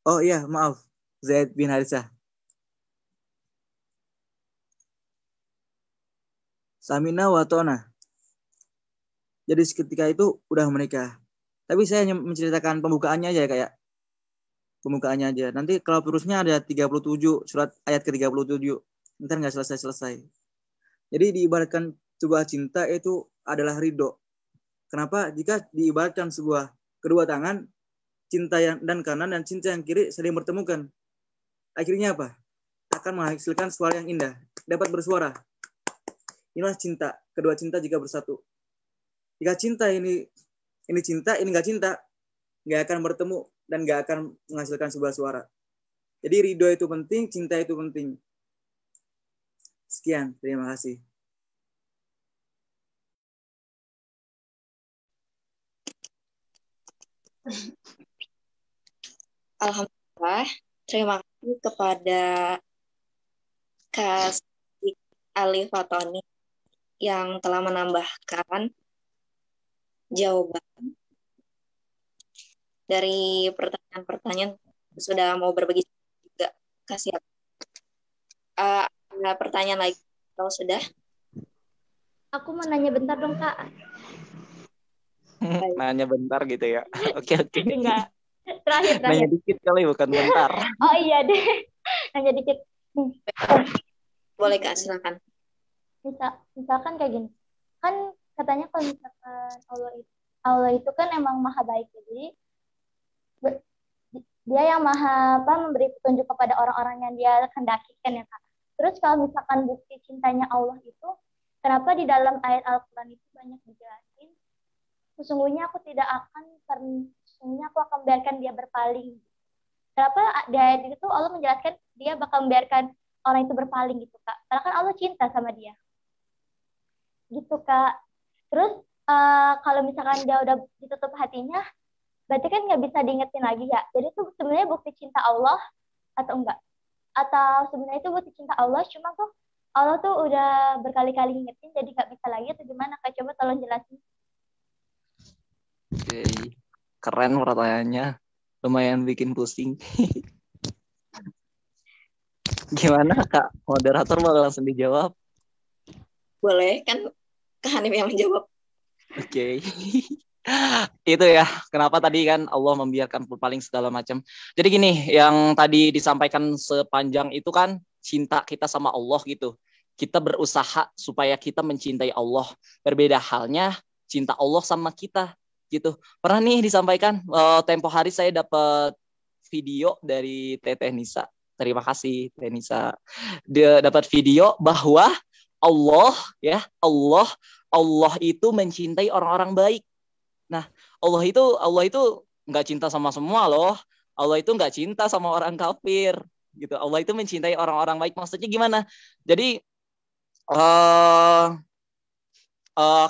Oh iya, maaf, Zaid bin Haritsah. Samina wa ta'na. Jadi ketika itu udah menikah. Tapi saya hanya menceritakan pembukaannya aja ya kayak pembukaannya aja. Nanti kalau terusnya ada 37 surat ayat ke-37. Ntar nggak selesai-selesai. Jadi diibaratkan sebuah cinta itu adalah ridho. Kenapa? Jika diibaratkan sebuah kedua tangan, cinta yang dan kanan dan cinta yang kiri saling bertemukan. Akhirnya apa? Akan menghasilkan suara yang indah. Dapat bersuara. Inilah cinta. Kedua cinta jika bersatu. Jika cinta ini cinta, ini nggak cinta, nggak akan bertemu dan nggak akan menghasilkan sebuah suara. Jadi ridho itu penting, cinta itu penting. Sekian, terima kasih. Alhamdulillah, terima kasih kepada Kak Ali Fatoni yang telah menambahkan jawaban dari pertanyaan-pertanyaan sudah mau berbagi juga. Kasih ada pertanyaan lagi kalau sudah? Aku mau nanya bentar dong, Kak. Nanya bentar gitu ya. Oke. Enggak. Terakhir. Nanya dikit kali, bukan bentar. Oh iya deh. Nanya dikit. Boleh Kak, silakan. Misalkan kayak gini. Kan katanya kalau misalkan Allah itu kan emang maha baik. Jadi dia yang maha memberi petunjuk kepada orang-orang yang dia kehendaki kan ya Kak. Terus kalau misalkan bukti cintanya Allah itu, kenapa di dalam ayat Al-Quran itu banyak dijelasin, sesungguhnya aku akan biarkan dia berpaling. Kenapa di ayat itu Allah menjelaskan dia bakal membiarkan orang itu berpaling gitu Kak? Karena kan Allah cinta sama dia. Gitu Kak. Terus kalau misalkan dia udah ditutup hatinya, berarti kan nggak bisa diingetin lagi ya. Jadi itu sebenarnya bukti cinta Allah atau enggak? Atau sebenarnya itu bukti cinta Allah, cuma tuh Allah tuh udah berkali-kali ngingetin jadi nggak bisa lagi atau gimana Kak? Coba tolong jelasin. Oke, keren pertanyaannya. Lumayan bikin pusing. Gimana Kak? Moderator mau langsung dijawab? Boleh, kan Kak Hanif yang menjawab. Oke. Itu ya, kenapa tadi kan Allah membiarkan berpaling segala macam. Jadi gini, yang tadi disampaikan sepanjang itu kan cinta kita sama Allah gitu. Kita berusaha supaya kita mencintai Allah. Berbeda halnya cinta Allah sama kita gitu. Pernah nih disampaikan tempo hari saya dapat video dari Teteh Nisa. Terima kasih Teteh Nisa. Dia dapat video bahwa Allah itu mencintai orang-orang baik. Nah, Allah itu nggak cinta sama semua loh. Allah itu nggak cinta sama orang kafir gitu. Allah itu mencintai orang-orang baik. Maksudnya gimana? Jadi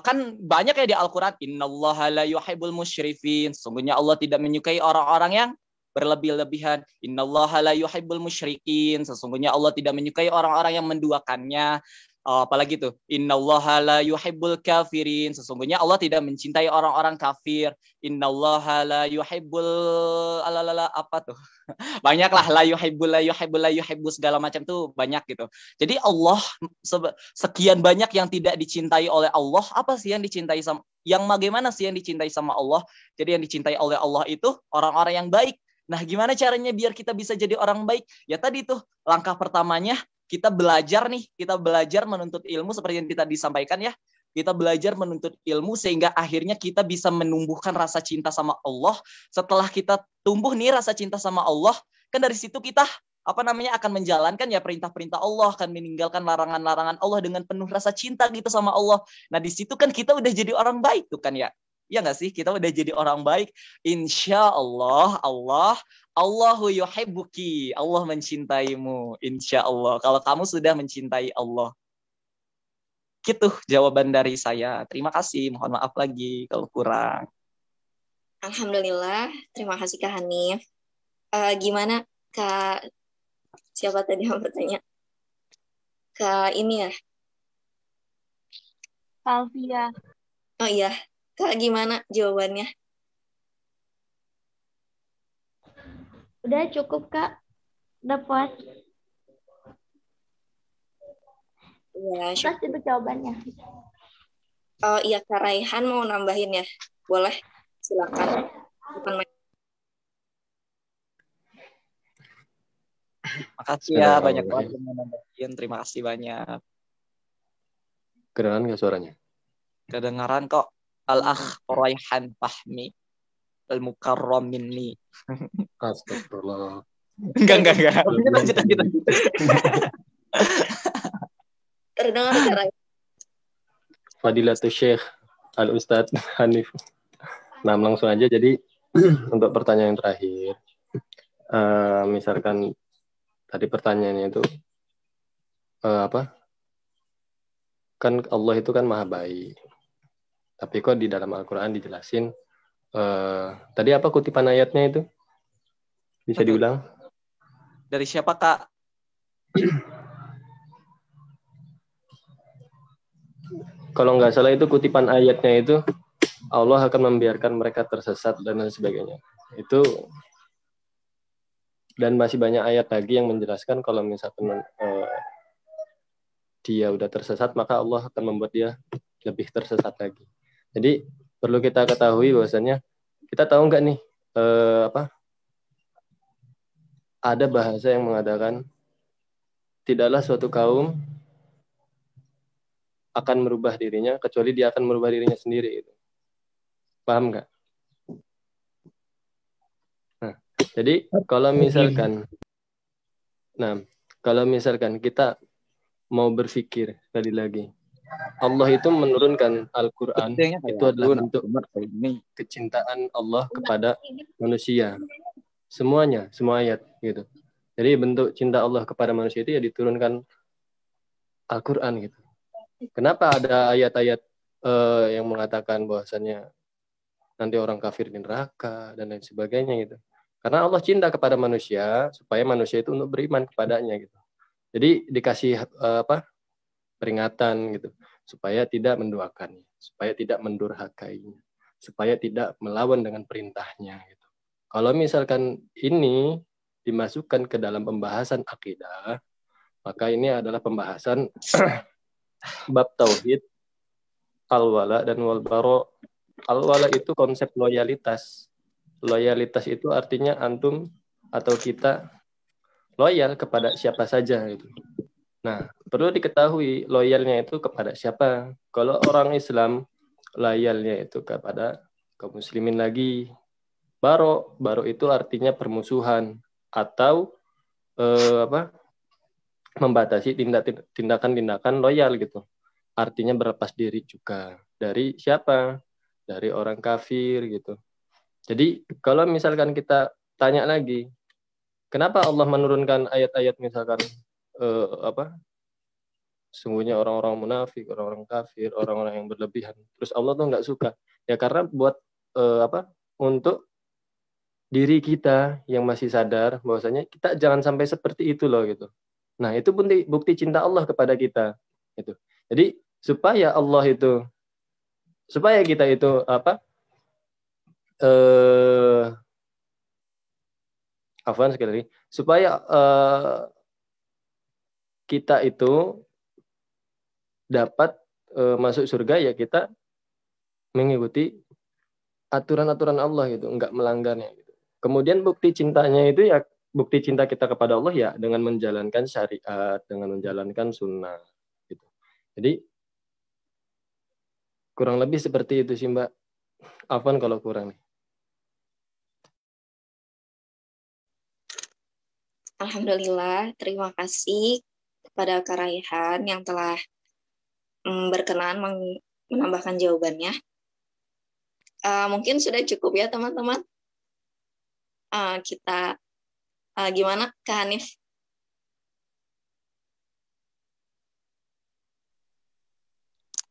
kan banyak ya di Al-Quran. Innallaha la yuhibbul musyrifin. Sesungguhnya Allah tidak menyukai orang-orang yang berlebih-lebihan. Innallaha la yuhibbul musyrikin. Sesungguhnya Allah tidak menyukai orang-orang yang menduakannya. Apalagi tuh, innallaha la yuhibbul kafirin. Sesungguhnya Allah tidak mencintai orang-orang kafir. Innallaha la yuhibbul apa tuh? Banyaklah la yuhibbul segala macam tuh banyak gitu. Jadi Allah sekian banyak yang tidak dicintai oleh Allah. Apa sih yang dicintai sama bagaimana sih yang dicintai sama Allah? Jadi yang dicintai oleh Allah itu orang-orang yang baik. Nah, gimana caranya biar kita bisa jadi orang baik? Ya tadi tuh, langkah pertamanya kita belajar menuntut ilmu seperti yang kita disampaikan ya. Kita belajar menuntut ilmu sehingga akhirnya kita bisa menumbuhkan rasa cinta sama Allah. Setelah kita tumbuh nih rasa cinta sama Allah, kan dari situ kita akan menjalankan ya perintah-perintah Allah, akan meninggalkan larangan-larangan Allah dengan penuh rasa cinta gitu sama Allah. Nah, di situ kan kita udah jadi orang baik tuh kan ya. Iya nggak sih? Kita udah jadi orang baik. Insya Allah, Allahu yuhibbuki. Allah mencintaimu. Insya Allah. Kalau kamu sudah mencintai Allah. Gitu jawaban dari saya. Terima kasih. Mohon maaf lagi kalau kurang. Alhamdulillah. Terima kasih Kak Hanif. Gimana Kak? Siapa tadi yang bertanya? Kak ini ya? Alfia. Oh iya. Kak, gimana jawabannya? Udah cukup, Kak. Udah puas. Ya, Terus untuk jawabannya. Iya, Kak Raihan mau nambahin ya? Boleh, silakan. Bukan main. Makasih ya banyak banget yang nambahin. Terima kasih banyak. Kedengaran nggak suaranya? Kedengaran kok. Al-akh Raihan Fahmi al-mukarram minni. Astagfirullah. Enggak. Lanjut. Terdengar Kak Raihan. Fadilatul Syekh Al-Ustadz Hanif. Nah, langsung aja. Jadi untuk pertanyaan yang terakhir, misalkan tadi pertanyaannya itu apa? Kan Allah itu kan maha baik. Tapi kok di dalam Al-Quran dijelasin, tadi apa kutipan ayatnya itu? Bisa diulang? Dari siapa, Kak? Kalau nggak salah itu kutipan ayatnya itu, Allah akan membiarkan mereka tersesat dan lain sebagainya. Itu, dan masih banyak ayat lagi yang menjelaskan kalau misalkan dia udah tersesat, maka Allah akan membuat dia lebih tersesat lagi. Jadi perlu kita ketahui bahwasanya, kita tahu nggak nih ada bahasa yang mengatakan tidaklah suatu kaum akan merubah dirinya kecuali dia akan merubah dirinya sendiri. Gitu. Paham nggak? Nah, jadi kalau misalkan kita mau berpikir sekali lagi, Allah itu menurunkan Al-Quran itu adalah bentuk kecintaan Allah kepada manusia. Semuanya, semua ayat gitu. Jadi bentuk cinta Allah kepada manusia itu ya diturunkan Al-Quran gitu. Kenapa ada ayat-ayat yang mengatakan bahwasannya nanti orang kafir di neraka dan lain sebagainya gitu. Karena Allah cinta kepada manusia supaya manusia itu untuk beriman kepadanya gitu. Jadi dikasih peringatan gitu supaya tidak menduakannya, supaya tidak mendurhakainya, supaya tidak melawan dengan perintahnya gitu. Kalau misalkan ini dimasukkan ke dalam pembahasan akidah, maka ini adalah pembahasan bab tauhid, al-wala dan wal-bara. Al-wala itu konsep loyalitas. Loyalitas itu artinya antum atau kita loyal kepada siapa saja gitu. Nah, perlu diketahui loyalnya itu kepada siapa. Kalau orang Islam loyalnya itu kepada kaum muslimin lagi. Baro itu artinya permusuhan atau membatasi tindakan-tindakan loyal gitu. Artinya berlepas diri juga. Dari siapa? Dari orang kafir gitu. Jadi kalau misalkan kita tanya lagi, kenapa Allah menurunkan ayat-ayat misalkan sungguhnya orang-orang munafik, orang-orang kafir, orang-orang yang berlebihan. Terus Allah tuh nggak suka. Ya karena buat untuk diri kita yang masih sadar bahwasanya kita jangan sampai seperti itu loh gitu. Nah, itu bukti cinta Allah kepada kita gitu. Jadi supaya kita itu sekali lagi, supaya kita itu dapat masuk surga ya kita mengikuti aturan-aturan Allah gitu, enggak melanggarnya gitu. Kemudian bukti cintanya itu ya bukti cinta kita kepada Allah ya dengan menjalankan syariat, dengan menjalankan sunnah gitu. Jadi kurang lebih seperti itu sih Mbak. Afwan kalau kurang nih. Alhamdulillah, terima kasih kepada Kak Raihan yang telah berkenan menambahkan jawabannya. Mungkin sudah cukup ya teman-teman. Kita gimana Kak Hanif?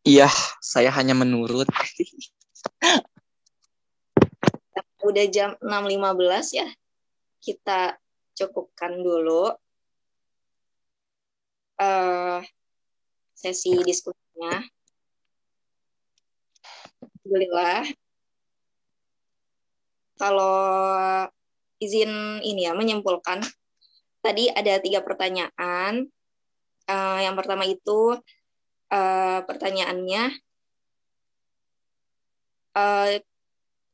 Iya, saya hanya menurut. Udah jam 6.15 ya. Kita cukupkan dulu sesi diskusinya. Alhamdulillah. Kalau izin ini ya menyimpulkan, tadi ada 3 pertanyaan. Yang pertama itu pertanyaannya,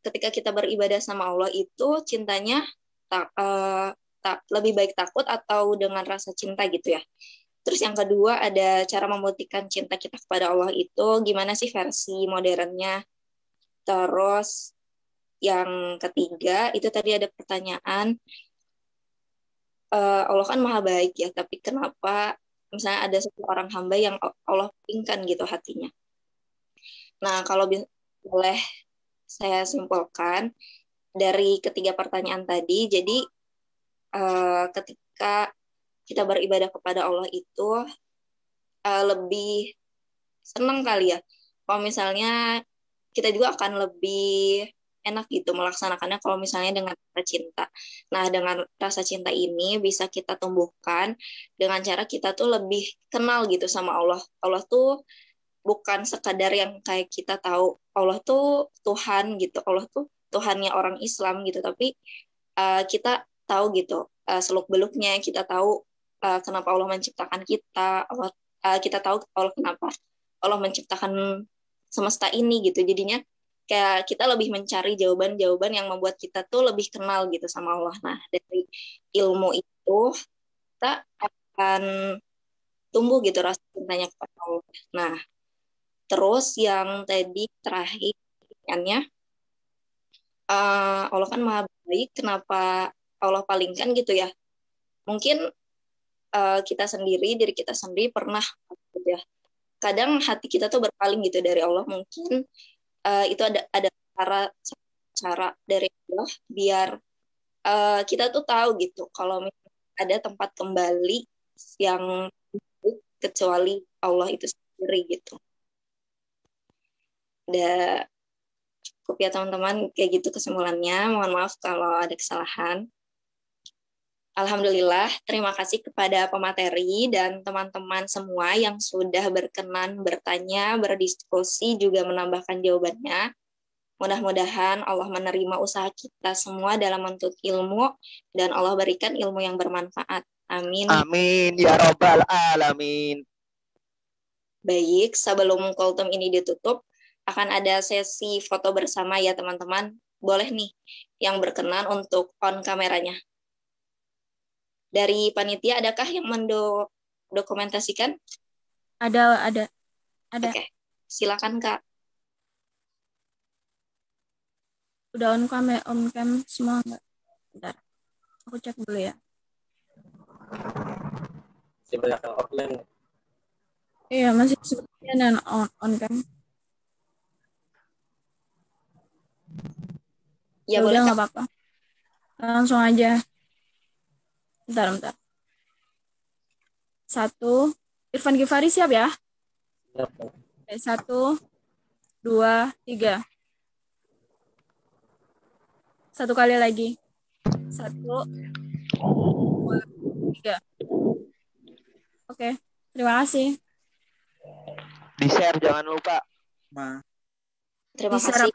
ketika kita beribadah sama Allah itu cintanya lebih baik takut atau dengan rasa cinta gitu ya. Terus yang kedua ada cara membuktikan cinta kita kepada Allah itu gimana sih versi modernnya. Terus yang ketiga itu tadi ada pertanyaan, Allah kan maha baik ya, tapi kenapa misalnya ada seorang hamba yang Allah pilihkan gitu hatinya. Nah, kalau boleh saya simpulkan dari ketiga pertanyaan tadi, jadi ketika kita beribadah kepada Allah itu lebih senang kali ya. Kalau misalnya kita juga akan lebih enak gitu melaksanakannya kalau misalnya dengan rasa cinta. Nah, dengan rasa cinta ini bisa kita tumbuhkan dengan cara kita tuh lebih kenal gitu sama Allah. Allah tuh bukan sekadar yang kayak kita tahu Allah tuh Tuhan gitu. Allah tuh Tuhannya orang Islam gitu, tapi kita tahu gitu seluk-beluknya, kita tahu kenapa Allah menciptakan kita, kita tahu Allah kenapa Allah menciptakan semesta ini gitu. Jadinya kayak kita lebih mencari jawaban-jawaban yang membuat kita tuh lebih kenal gitu sama Allah. Nah, dari ilmu itu kita akan tumbuh gitu rasa cintanya kepada Allah. Nah, terus yang tadi terakhir pertanyaannya, Allah kan maha baik, kenapa Allah palingkan gitu ya? Mungkin kita sendiri, diri kita sendiri pernah ya. Kadang hati kita tuh berpaling gitu dari Allah, mungkin itu ada cara dari Allah biar kita tuh tahu gitu kalau ada tempat kembali yang kecuali Allah itu sendiri gitu. Udah cukup ya teman-teman, kayak gitu kesimpulannya. Mohon maaf kalau ada kesalahan. Alhamdulillah, terima kasih kepada pemateri dan teman-teman semua yang sudah berkenan bertanya, berdiskusi, juga menambahkan jawabannya. Mudah-mudahan Allah menerima usaha kita semua dalam menuntut ilmu, dan Allah berikan ilmu yang bermanfaat. Amin. Amin ya Rabbal Alamin. Baik, sebelum kultum ini ditutup, akan ada sesi foto bersama ya teman-teman. Boleh nih yang berkenan untuk on kameranya. Dari panitia adakah yang mendokumentasikan? Ada. Oke, silakan Kak. Udah on cam semua enggak? Bentar. Aku cek dulu ya. Masih banyak yang offline. Iya, masih sebagian on cam. Ya boleh, nggak apa-apa. Langsung aja. Bentar. 1, Irfan Gifari siap ya? Siap. 1, 2, 3. 1 kali lagi. 1, 2, 3. Oke, terima kasih. Di-share jangan lupa. Terima kasih.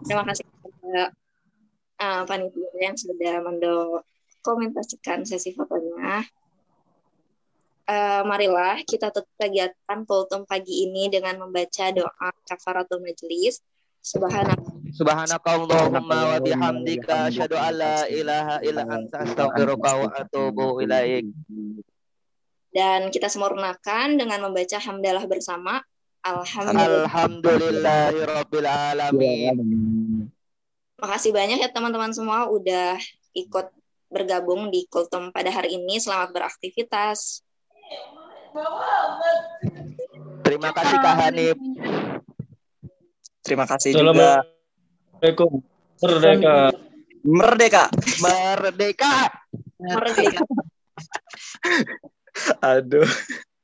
Terima kasih kepada panitia yang sudah mendokumentasikan sesi fotonya. Marilah kita tutup kegiatan kultum pagi ini dengan membaca doa kafaratul majelis. Subhanakallahumma wa bihamdika asyhadu an la ilaha illa anta astaghfiruka wa atubu ilaik. Dan kita sempurnakan dengan membaca hamdalah bersama. Alhamdulillahirabbil alamin. Makasih banyak ya teman-teman semua udah ikut bergabung di kultum pada hari ini. Selamat beraktivitas. Terima kasih Kak Hanif. Terima kasih juga. Assalamualaikum. Merdeka. Aduh.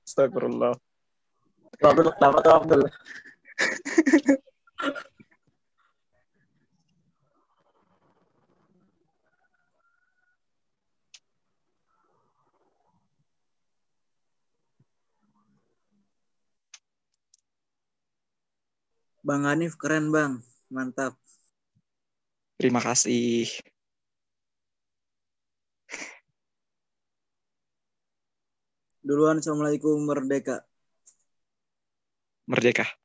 Astagfirullah. Abdul, Abdul. Bang Hanif keren Bang, mantap. Terima kasih. Duluan, Assalamualaikum, merdeka. Merdeka.